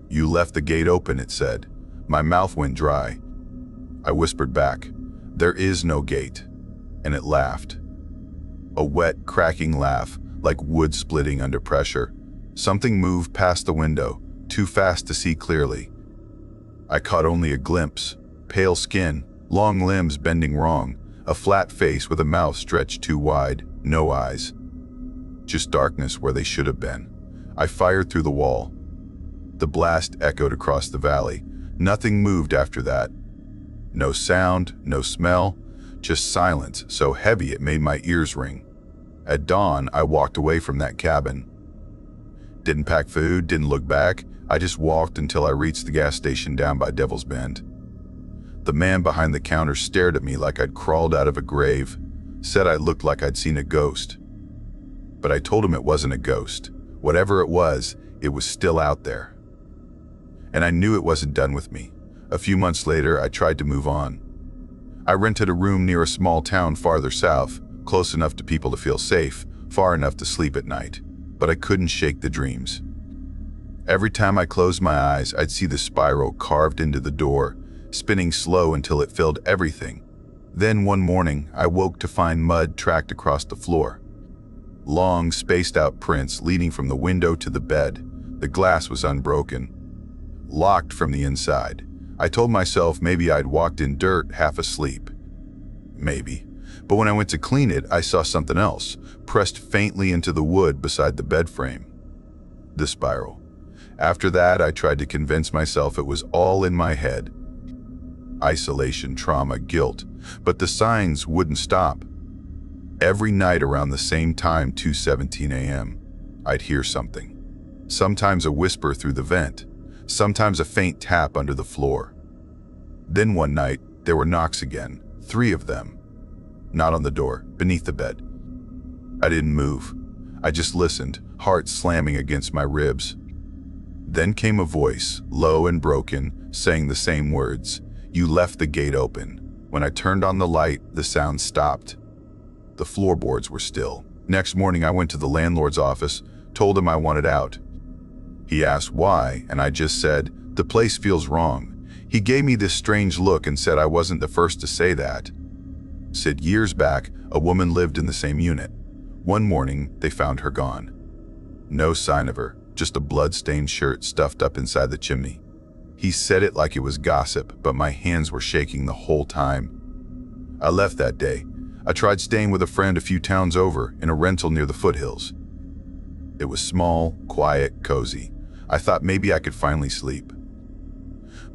You left the gate open, it said. My mouth went dry. I whispered back, there is no gate. And it laughed. A wet, cracking laugh, like wood splitting under pressure. Something moved past the window, too fast to see clearly. I caught only a glimpse. Pale skin, long limbs bending wrong, a flat face with a mouth stretched too wide, no eyes. Just darkness where they should have been. I fired through the wall. The blast echoed across the valley. Nothing moved after that. No sound, no smell, just silence so heavy it made my ears ring. At dawn, I walked away from that cabin. Didn't pack food, didn't look back. I just walked until I reached the gas station down by Devil's Bend. The man behind the counter stared at me like I'd crawled out of a grave, said I looked like I'd seen a ghost. But I told him it wasn't a ghost. Whatever it was still out there. And I knew it wasn't done with me. A few months later, I tried to move on. I rented a room near a small town farther south, close enough to people to feel safe, far enough to sleep at night. But I couldn't shake the dreams. Every time I closed my eyes, I'd see the spiral carved into the door, spinning slow until it filled everything. Then one morning, I woke to find mud tracked across the floor. Long, spaced-out prints leading from the window to the bed. The glass was unbroken. Locked from the inside. I told myself maybe I'd walked in dirt half asleep. Maybe. But when I went to clean it, I saw something else, pressed faintly into the wood beside the bed frame. The spiral. After that, I tried to convince myself it was all in my head. Isolation, trauma, guilt. But the signs wouldn't stop. Every night around the same time, 2:17 a.m., I'd hear something. Sometimes a whisper through the vent. Sometimes a faint tap under the floor. Then one night, there were knocks again, 3 of them. Not on the door, beneath the bed. I didn't move. I just listened, heart slamming against my ribs. Then came a voice, low and broken, saying the same words. You left the gate open. When I turned on the light, the sound stopped. The floorboards were still. Next morning, I went to the landlord's office, told him I wanted out. He asked why, and I just said, the place feels wrong. He gave me this strange look and said I wasn't the first to say that. Said years back, a woman lived in the same unit. One morning, they found her gone. No sign of her, just a blood-stained shirt stuffed up inside the chimney. He said it like it was gossip, but my hands were shaking the whole time. I left that day. I tried staying with a friend a few towns over, in a rental near the foothills. It was small, quiet, cozy. I thought maybe I could finally sleep.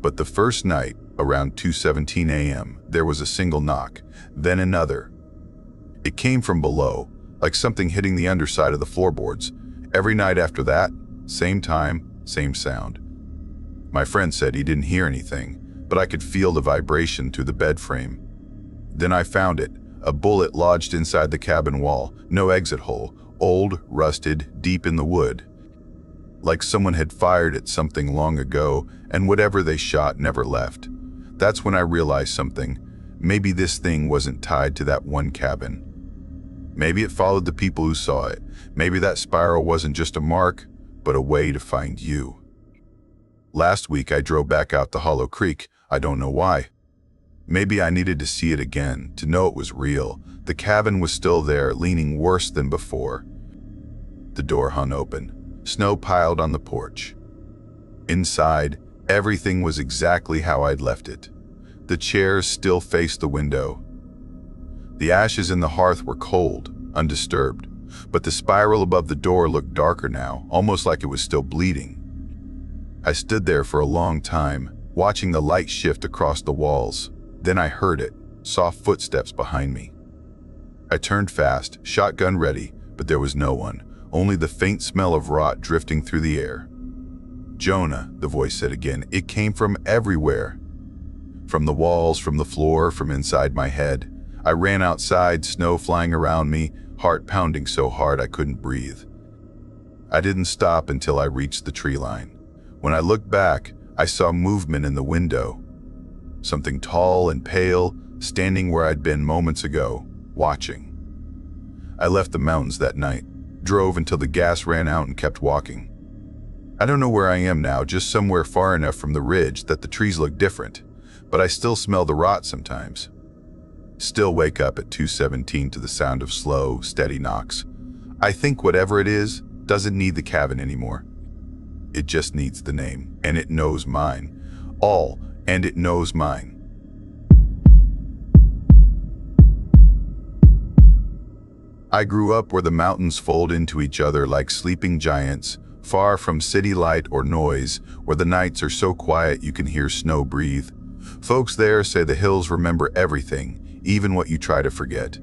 But the first night, around 2:17 a.m., there was a single knock, then another. It came from below, like something hitting the underside of the floorboards. Every night after that, same time, same sound. My friend said he didn't hear anything, but I could feel the vibration through the bed frame. Then I found it, a bullet lodged inside the cabin wall, no exit hole, old, rusted, deep in the wood. Like someone had fired at something long ago, and whatever they shot never left. That's when I realized something. Maybe this thing wasn't tied to that one cabin. Maybe it followed the people who saw it. Maybe that spiral wasn't just a mark, but a way to find you. Last week I drove back out to Hollow Creek. I don't know why. Maybe I needed to see it again, to know it was real. The cabin was still there, leaning worse than before. The door hung open. Snow piled on the porch. Inside, everything was exactly how I'd left it. The chairs still faced the window. The ashes in the hearth were cold, undisturbed, but the spiral above the door looked darker now, almost like it was still bleeding. I stood there for a long time, watching the light shift across the walls. Then I heard it, soft footsteps behind me. I turned fast, shotgun ready, but there was no one, only the faint smell of rot drifting through the air. "Jonah," the voice said again. It came from everywhere. From the walls, from the floor, from inside my head. I ran outside, snow flying around me, heart pounding so hard I couldn't breathe. I didn't stop until I reached the tree line. When I looked back, I saw movement in the window. Something tall and pale, standing where I'd been moments ago, watching. I left the mountains that night, drove until the gas ran out and kept walking. I don't know where I am now, just somewhere far enough from the ridge that the trees look different, but I still smell the rot sometimes. Still wake up at 2:17 to the sound of slow, steady knocks. I think whatever it is doesn't need the cabin anymore. It just needs the name, and it knows mine. And it knows mine. I grew up where the mountains fold into each other like sleeping giants, far from city light or noise, where the nights are so quiet you can hear snow breathe. Folks there say the hills remember everything, even what you try to forget.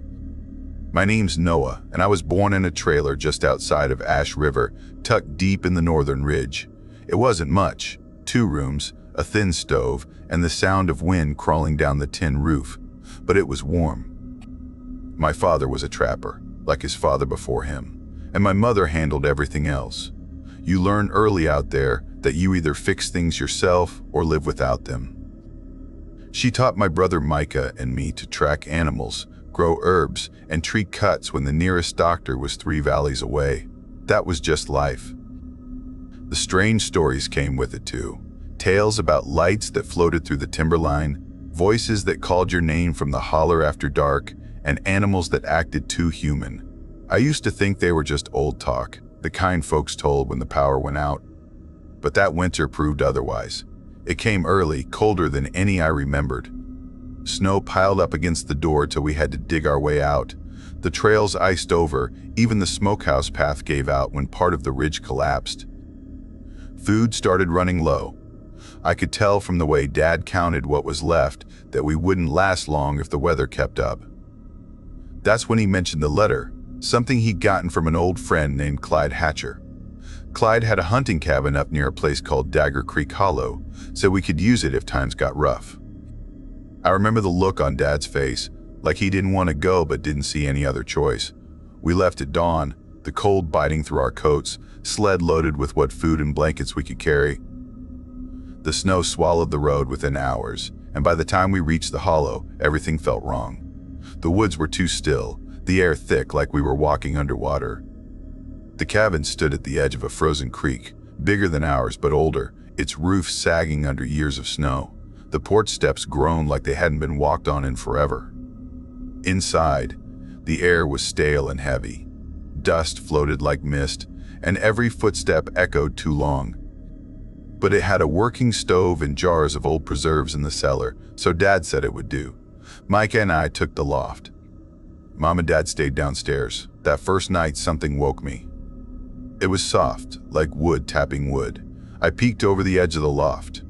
My name's Noah, and I was born in a trailer just outside of Ash River, tucked deep in the northern ridge. It wasn't much, 2 rooms, a thin stove, and the sound of wind crawling down the tin roof, but it was warm. My father was a trapper, like his father before him, and my mother handled everything else. You learn early out there that you either fix things yourself or live without them. She taught my brother Micah and me to track animals, grow herbs, and treat cuts when the nearest doctor was 3 valleys away. That was just life. The strange stories came with it too. Tales about lights that floated through the timberline, voices that called your name from the holler after dark, and animals that acted too human. I used to think they were just old talk, the kind folks told when the power went out. But that winter proved otherwise. It came early, colder than any I remembered. Snow piled up against the door till we had to dig our way out. The trails iced over, even the smokehouse path gave out when part of the ridge collapsed. Food started running low. I could tell from the way Dad counted what was left that we wouldn't last long if the weather kept up. That's when he mentioned the letter, something he'd gotten from an old friend named Clyde Hatcher. Clyde had a hunting cabin up near a place called Dagger Creek Hollow, so we could use it if times got rough. I remember the look on Dad's face, like he didn't want to go but didn't see any other choice. We left at dawn, the cold biting through our coats, sled loaded with what food and blankets we could carry. The snow swallowed the road within hours, and by the time we reached the hollow, everything felt wrong. The woods were too still, the air thick like we were walking underwater. The cabin stood at the edge of a frozen creek, bigger than ours but older, its roof sagging under years of snow. The porch steps groaned like they hadn't been walked on in forever. Inside, the air was stale and heavy. Dust floated like mist, and every footstep echoed too long. But it had a working stove and jars of old preserves in the cellar, so Dad said it would do. Micah and I took the loft. Mom and Dad stayed downstairs. That first night, something woke me. It was soft, like wood tapping wood. I peeked over the edge of the loft.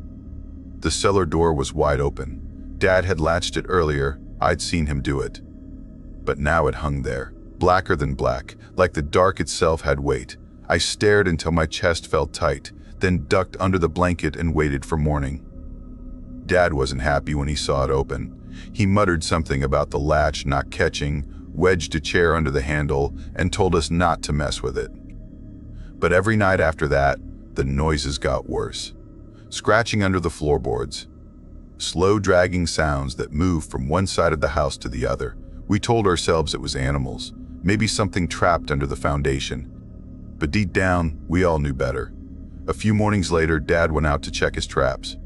The cellar door was wide open. Dad had latched it earlier. I'd seen him do it. But now it hung there, blacker than black, like the dark itself had weight. I stared until my chest felt tight, then ducked under the blanket and waited for morning. Dad wasn't happy when he saw it open. He muttered something about the latch not catching, wedged a chair under the handle, and told us not to mess with it. But every night after that, the noises got worse. Scratching under the floorboards. Slow dragging sounds that moved from one side of the house to the other. We told ourselves it was animals, maybe something trapped under the foundation. But deep down, we all knew better. A few mornings later, Dad went out to check his traps.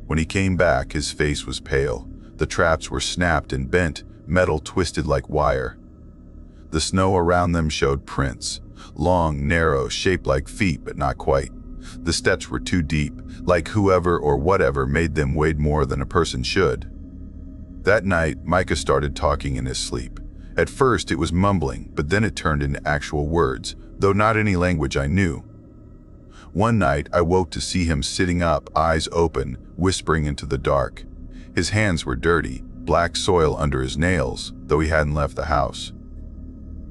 When he came back, his face was pale. The traps were snapped and bent, metal twisted like wire. The snow around them showed prints, Long, narrow, shaped like feet, but not quite. The steps were too deep, like whoever or whatever made them weighed more than a person should. That night, Micah started talking in his sleep. At first, it was mumbling, but then it turned into actual words, though not any language I knew. One night, I woke to see him sitting up, eyes open, whispering into the dark. His hands were dirty, black soil under his nails, though he hadn't left the house.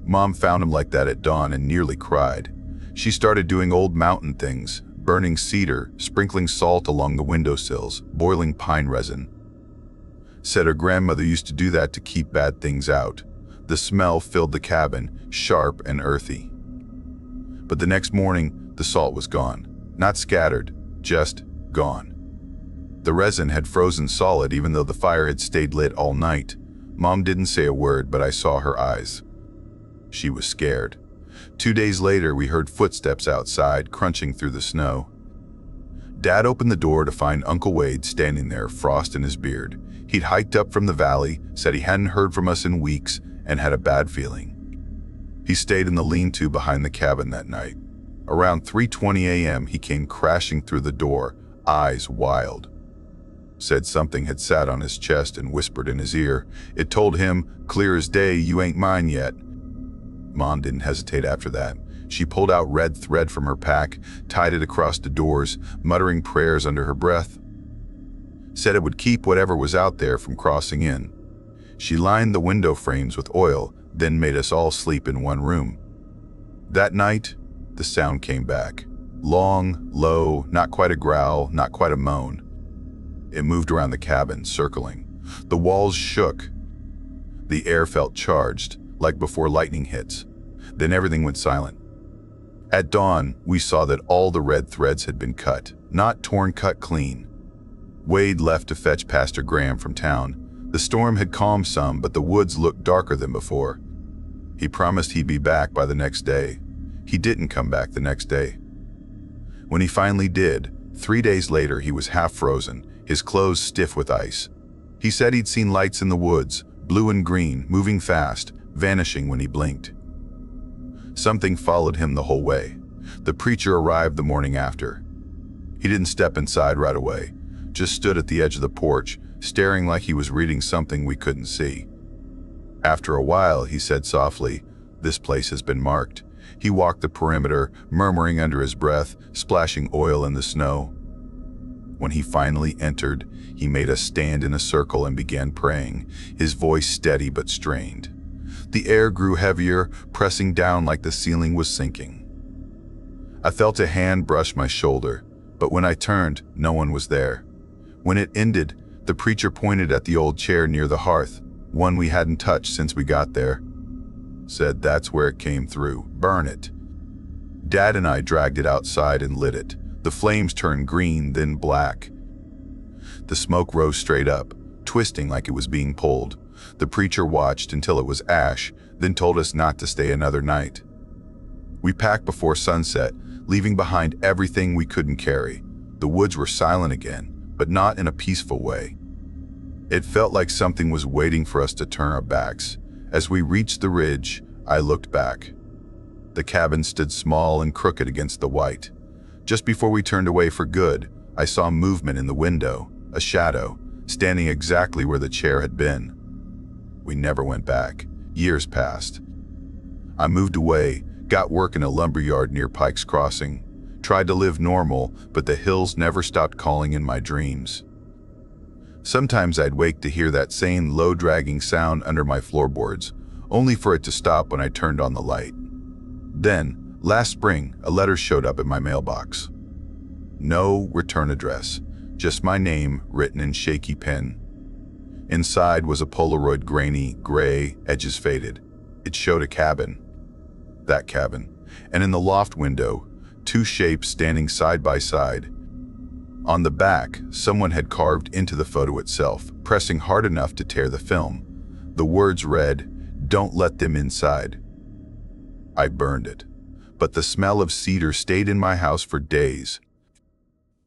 Mom found him like that at dawn and nearly cried. She started doing old mountain things, burning cedar, sprinkling salt along the windowsills, boiling pine resin. Said her grandmother used to do that to keep bad things out. The smell filled the cabin, sharp and earthy. But the next morning, the salt was gone. Not scattered, just gone. The resin had frozen solid even though the fire had stayed lit all night. Mom didn't say a word, but I saw her eyes. She was scared. 2 days later, we heard footsteps outside, crunching through the snow. Dad opened the door to find Uncle Wade standing there, frost in his beard. He'd hiked up from the valley, said he hadn't heard from us in weeks, and had a bad feeling. He stayed in the lean-to behind the cabin that night. Around 3:20 a.m., he came crashing through the door, eyes wild. Said something had sat on his chest and whispered in his ear. It told him, clear as day, you ain't mine yet. Mom didn't hesitate after that. She pulled out red thread from her pack, tied it across the doors, muttering prayers under her breath. Said it would keep whatever was out there from crossing in. She lined the window frames with oil, then made us all sleep in one room. That night, the sound came back. Long, low, not quite a growl, not quite a moan. It moved around the cabin, circling. The walls shook. The air felt charged, like before lightning hits. Then everything went silent. At dawn, we saw that all the red threads had been cut, not torn, cut clean. Wade left to fetch Pastor Graham from town. The storm had calmed some, but the woods looked darker than before. He promised he'd be back by the next day. He didn't come back the next day. When he finally did, 3 days later, he was half frozen, his clothes stiff with ice. He said he'd seen lights in the woods, blue and green, moving fast, vanishing when he blinked. Something followed him the whole way. The preacher arrived the morning after. He didn't step inside right away, just stood at the edge of the porch, staring like he was reading something we couldn't see. After a while, he said softly, "This place has been marked." He walked the perimeter, murmuring under his breath, splashing oil in the snow. When he finally entered, he made us stand in a circle and began praying, his voice steady but strained. The air grew heavier, pressing down like the ceiling was sinking. I felt a hand brush my shoulder, but when I turned, no one was there. When it ended, the preacher pointed at the old chair near the hearth, one we hadn't touched since we got there. Said that's where it came through. Burn it. Dad and I dragged it outside and lit it. The flames turned green, then black. The smoke rose straight up, twisting like it was being pulled. The preacher watched until it was ash, then told us not to stay another night. We packed before sunset, leaving behind everything we couldn't carry. The woods were silent again, but not in a peaceful way. It felt like something was waiting for us to turn our backs. As we reached the ridge, I looked back. The cabin stood small and crooked against the white. Just before we turned away for good, I saw movement in the window, a shadow, standing exactly where the chair had been. We never went back. Years passed. I moved away, got work in a lumberyard near Pike's Crossing, tried to live normal, but the hills never stopped calling in my dreams. Sometimes I'd wake to hear that same low dragging sound under my floorboards, only for it to stop when I turned on the light. Then, last spring, a letter showed up in my mailbox. No return address, just my name written in shaky pen. Inside was a Polaroid, grainy, gray, edges faded. It showed a cabin. That cabin. And in the loft window, 2 shapes standing side by side. On the back, someone had carved into the photo itself, pressing hard enough to tear the film. The words read, "Don't let them inside." I burned it, but the smell of cedar stayed in my house for days.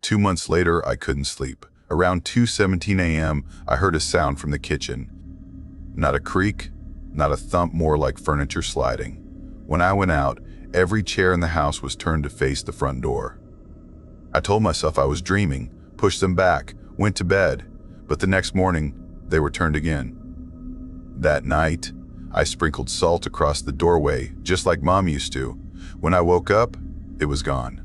2 months later, I couldn't sleep. Around 2:17 a.m., I heard a sound from the kitchen. Not a creak, not a thump, more like furniture sliding. When I went out, every chair in the house was turned to face the front door. I told myself I was dreaming, pushed them back, went to bed, but the next morning, they were turned again. That night, I sprinkled salt across the doorway, just like Mom used to. When I woke up, it was gone.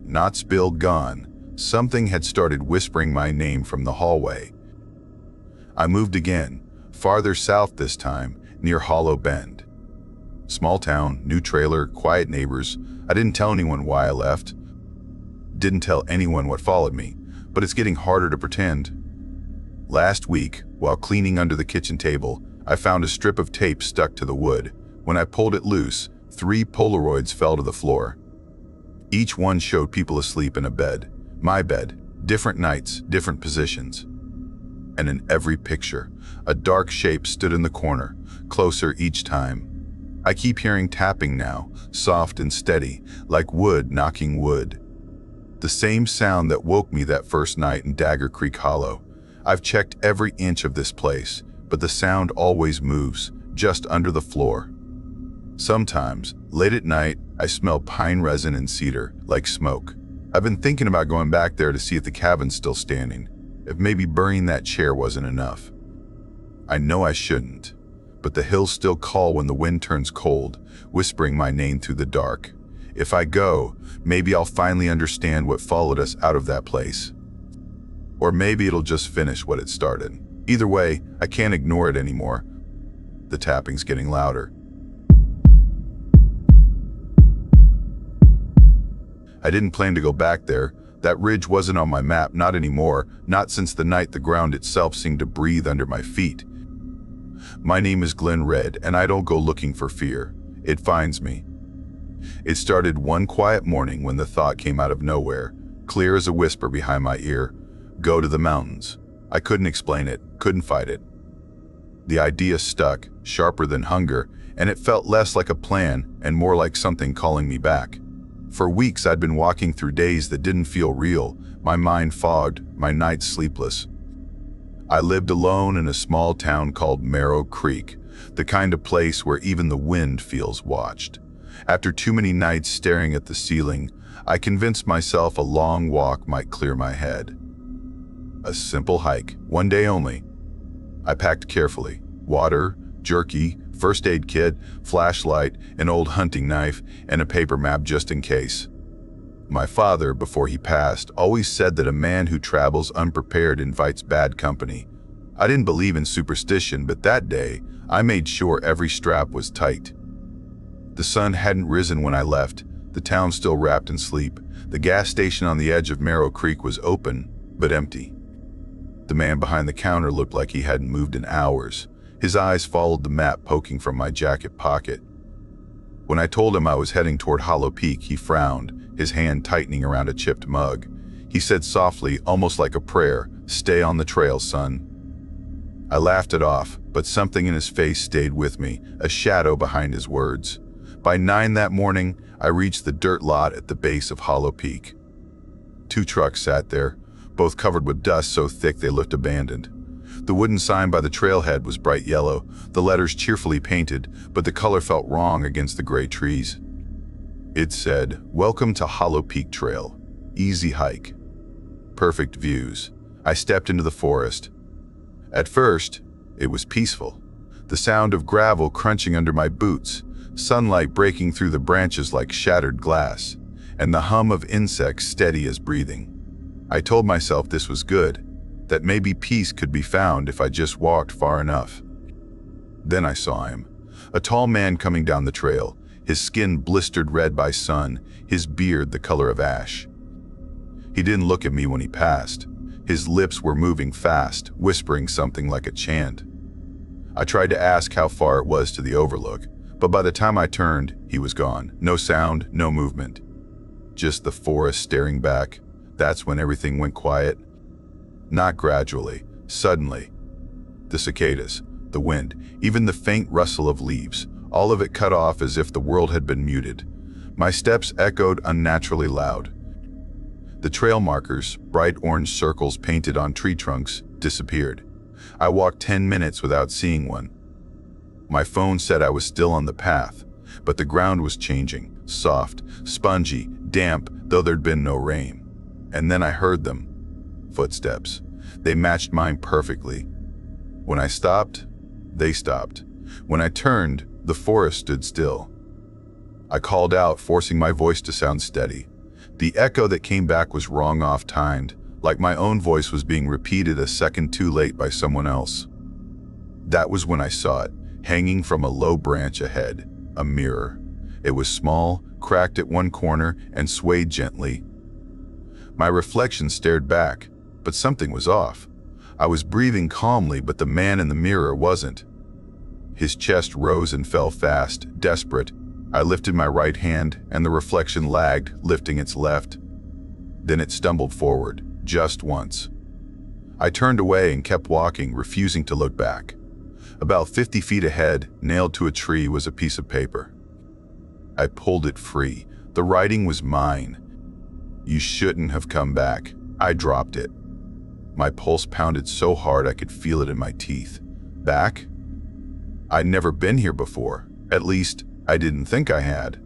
Not spilled, gone. Something had started whispering my name from the hallway. I moved again, farther south this time, near Hollow Bend. Small town, new trailer, quiet neighbors. I didn't tell anyone why I left. Didn't tell anyone what followed me, but it's getting harder to pretend. Last week, while cleaning under the kitchen table, I found a strip of tape stuck to the wood. When I pulled it loose, 3 Polaroids fell to the floor. Each one showed people asleep in a bed. My bed, different nights, different positions. And in every picture, a dark shape stood in the corner, closer each time. I keep hearing tapping now, soft and steady, like wood knocking wood. The same sound that woke me that first night in Dagger Creek Hollow. I've checked every inch of this place, but the sound always moves, just under the floor. Sometimes, late at night, I smell pine resin and cedar, like smoke. I've been thinking about going back there to see if the cabin's still standing, if maybe burying that chair wasn't enough. I know I shouldn't, but the hills still call when the wind turns cold, whispering my name through the dark. If I go, maybe I'll finally understand what followed us out of that place. Or maybe it'll just finish what it started. Either way, I can't ignore it anymore. The tapping's getting louder. I didn't plan to go back there. That ridge wasn't on my map, not anymore, not since the night the ground itself seemed to breathe under my feet. My name is Glenn Red, and I don't go looking for fear. It finds me. It started one quiet morning when the thought came out of nowhere, clear as a whisper behind my ear. Go to the mountains. I couldn't explain it, couldn't fight it. The idea stuck, sharper than hunger, and it felt less like a plan and more like something calling me back. For weeks I'd been walking through days that didn't feel real, my mind fogged, my nights sleepless. I lived alone in a small town called Marrow Creek, the kind of place where even the wind feels watched. After too many nights staring at the ceiling, I convinced myself a long walk might clear my head. A simple hike, one day only. I packed carefully: water, jerky, first aid kit, flashlight, an old hunting knife, and a paper map just in case. My father, before he passed, always said that a man who travels unprepared invites bad company. I didn't believe in superstition, but that day, I made sure every strap was tight. The sun hadn't risen when I left, the town still wrapped in sleep. The gas station on the edge of Marrow Creek was open, but empty. The man behind the counter looked like he hadn't moved in hours. His eyes followed the map poking from my jacket pocket. When I told him I was heading toward Hollow Peak, he frowned, his hand tightening around a chipped mug. He said softly, almost like a prayer, "Stay on the trail, son." I laughed it off, but something in his face stayed with me, a shadow behind his words. By 9 that morning, I reached the dirt lot at the base of Hollow Peak. 2 trucks sat there, both covered with dust so thick they looked abandoned. The wooden sign by the trailhead was bright yellow, the letters cheerfully painted, but the color felt wrong against the gray trees. It said, "Welcome to Hollow Peak Trail. Easy hike. Perfect views." I stepped into the forest. At first, it was peaceful. The sound of gravel crunching under my boots, sunlight breaking through the branches like shattered glass, and the hum of insects steady as breathing. I told myself this was good, that maybe peace could be found if I just walked far enough. Then I saw him, a tall man coming down the trail, his skin blistered red by sun, his beard the color of ash. He didn't look at me when he passed. His lips were moving fast, whispering something like a chant. I tried to ask how far it was to the overlook, but by the time I turned, he was gone. No sound, no movement. Just the forest staring back. That's when everything went quiet. Not gradually, suddenly. The cicadas, the wind, even the faint rustle of leaves, all of it cut off as if the world had been muted. My steps echoed unnaturally loud. The trail markers, bright orange circles painted on tree trunks, disappeared. I walked 10 minutes without seeing one. My phone said I was still on the path, but the ground was changing. soft, spongy, damp, though there'd been no rain. And then I heard them. Footsteps. They matched mine perfectly. When I stopped, they stopped. When I turned, the forest stood still. I called out, forcing my voice to sound steady. The echo that came back was wrong off-timed, like my own voice was being repeated a second too late by someone else. That was when I saw it, hanging from a low branch ahead, a mirror. It was small, cracked at one corner, and swayed gently. My reflection stared back, but something was off. I was breathing calmly, but the man in the mirror wasn't. His chest rose and fell fast, desperate. I lifted my right hand, and the reflection lagged, lifting its left. Then it stumbled forward, just once. I turned away and kept walking, refusing to look back. About 50 feet ahead, nailed to a tree, was a piece of paper. I pulled it free. The writing was mine. "You shouldn't have come back." I dropped it. My pulse pounded so hard I could feel it in my teeth. Back? I'd never been here before. At least, I didn't think I had.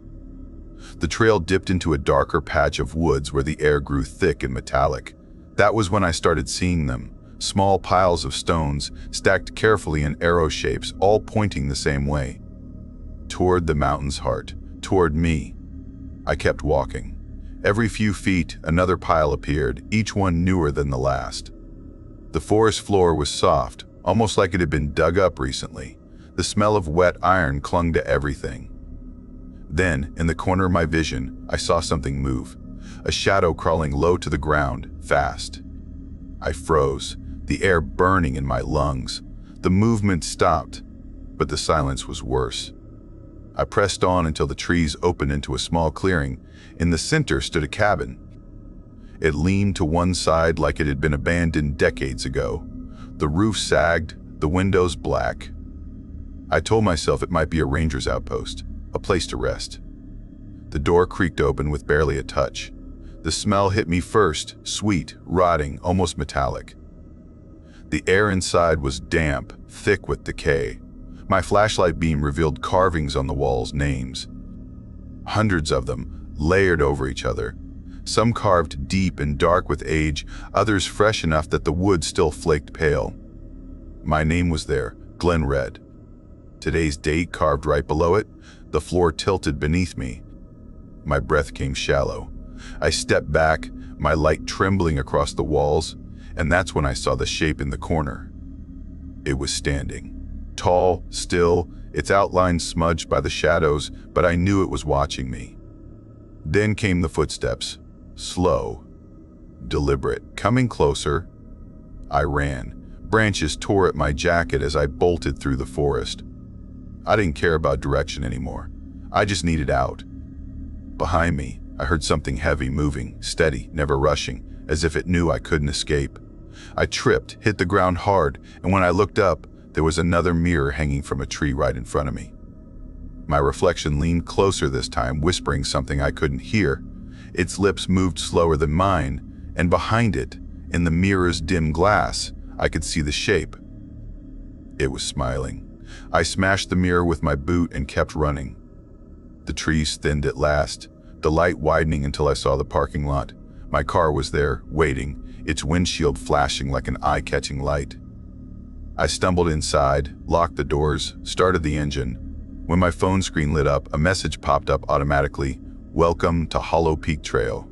The trail dipped into a darker patch of woods where the air grew thick and metallic. That was when I started seeing them. Small piles of stones, stacked carefully in arrow shapes, all pointing the same way. Toward the mountain's heart, toward me. I kept walking. Every few feet, another pile appeared, each one newer than the last. The forest floor was soft, almost like it had been dug up recently. The smell of wet iron clung to everything. Then, in the corner of my vision, I saw something move. A shadow crawling low to the ground, fast. I froze, the air burning in my lungs. The movement stopped, but the silence was worse. I pressed on until the trees opened into a small clearing. In the center stood a cabin. It leaned to one side like it had been abandoned decades ago. The roof sagged, the windows black. I told myself it might be a ranger's outpost, a place to rest. The door creaked open with barely a touch. The smell hit me first, sweet, rotting, almost metallic. The air inside was damp, thick with decay. My flashlight beam revealed carvings on the walls, names. Hundreds of them, layered over each other. Some carved deep and dark with age, others fresh enough that the wood still flaked pale. My name was there, Glenn read. Today's date carved right below it. The floor tilted beneath me. My breath came shallow. I stepped back, my light trembling across the walls, and that's when I saw the shape in the corner. It was standing. Tall, still, its outline smudged by the shadows, but I knew it was watching me. Then came the footsteps. Slow, deliberate, coming closer. I ran. Branches tore at my jacket as I bolted through the forest. I didn't care about direction anymore. I just needed out. Behind me, I heard something heavy moving, steady, never rushing, as if it knew I couldn't escape. I tripped, hit the ground hard, and when I looked up, there was another mirror hanging from a tree right in front of me. My reflection leaned closer this time, whispering something I couldn't hear. Its lips moved slower than mine, and behind it, in the mirror's dim glass, I could see the shape. It was smiling. I smashed the mirror with my boot and kept running. The trees thinned at last, the light widening until I saw the parking lot. My car was there, waiting, its windshield flashing like an eye-catching light. I stumbled inside, locked the doors, started the engine. When my phone screen lit up, a message popped up automatically. Welcome to Hollow Peak Trail.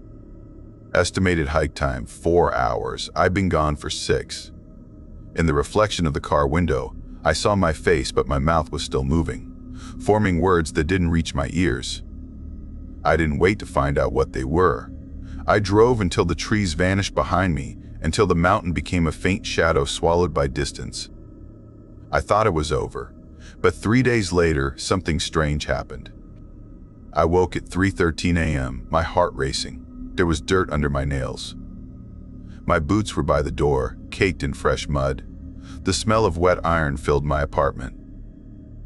Estimated hike time, 4 hours. I'd been gone for 6. In the reflection of the car window, I saw my face, but my mouth was still moving, forming words that didn't reach my ears. I didn't wait to find out what they were. I drove until the trees vanished behind me, until the mountain became a faint shadow swallowed by distance. I thought it was over, but 3 days later, something strange happened. I woke at 3:13 a.m., my heart racing. There was dirt under my nails. My boots were by the door, caked in fresh mud. The smell of wet iron filled my apartment.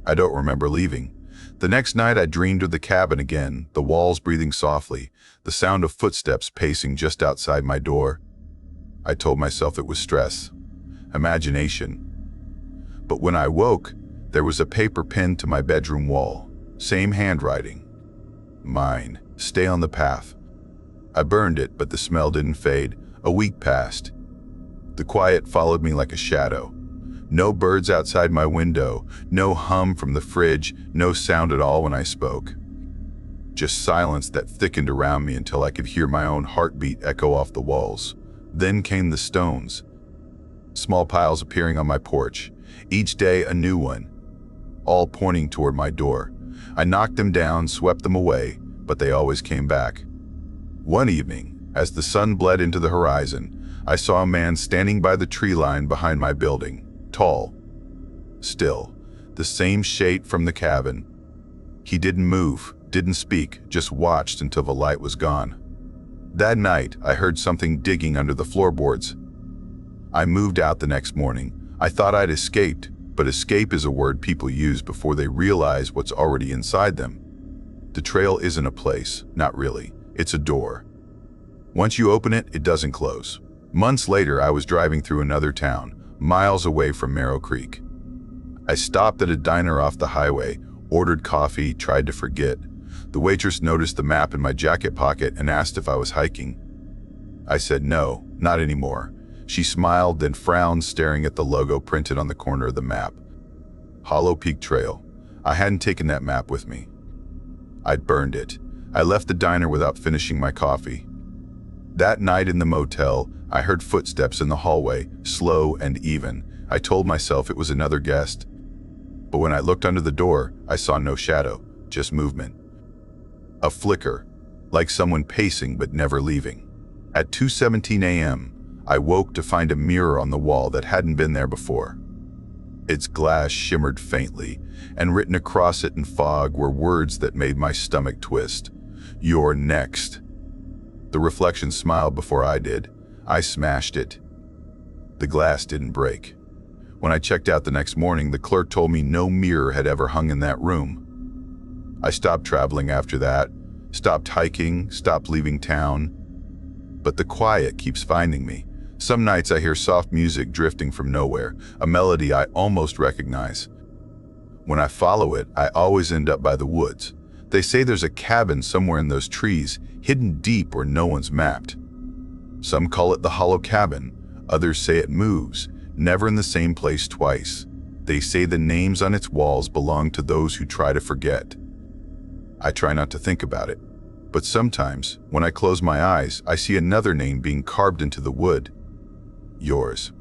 I don't remember leaving. The next night I dreamed of the cabin again, the walls breathing softly, the sound of footsteps pacing just outside my door. I told myself it was stress, imagination. But when I woke, there was a paper pinned to my bedroom wall, same handwriting. Mine. Stay on the path. I burned it, but the smell didn't fade. A week passed. The quiet followed me like a shadow. No birds outside my window, no hum from the fridge, no sound at all when I spoke. Just silence that thickened around me until I could hear my own heartbeat echo off the walls. Then came the stones. Small piles appearing on my porch, each day a new one, all pointing toward my door. I knocked them down, swept them away, but they always came back. One evening, as the sun bled into the horizon, I saw a man standing by the tree line behind my building, tall, still, the same shape from the cabin. He didn't move, didn't speak, just watched until the light was gone. That night, I heard something digging under the floorboards. I moved out the next morning. I thought I'd escaped, but escape is a word people use before they realize what's already inside them. The trail isn't a place, not really. It's a door. Once you open it, it doesn't close. Months later, I was driving through another town, miles away from Merrow Creek. I stopped at a diner off the highway, ordered coffee, tried to forget. The waitress noticed the map in my jacket pocket and asked if I was hiking. I said no, not anymore. She smiled, then frowned, staring at the logo printed on the corner of the map. Hollow Peak Trail. I hadn't taken that map with me. I'd burned it. I left the diner without finishing my coffee. That night in the motel, I heard footsteps in the hallway, slow and even. I told myself it was another guest. But when I looked under the door, I saw no shadow, just movement. A flicker, like someone pacing but never leaving. At 2:17 a.m., I woke to find a mirror on the wall that hadn't been there before. Its glass shimmered faintly, and written across it in fog were words that made my stomach twist. "You're next." The reflection smiled before I did. I smashed it. The glass didn't break. When I checked out the next morning, the clerk told me no mirror had ever hung in that room. I stopped traveling after that, stopped hiking, stopped leaving town. But the quiet keeps finding me. Some nights I hear soft music drifting from nowhere, a melody I almost recognize. When I follow it, I always end up by the woods. They say there's a cabin somewhere in those trees, hidden deep where no one's mapped. Some call it the Hollow Cabin, others say it moves, never in the same place twice. They say the names on its walls belong to those who try to forget. I try not to think about it, but sometimes, when I close my eyes, I see another name being carved into the wood. Yours.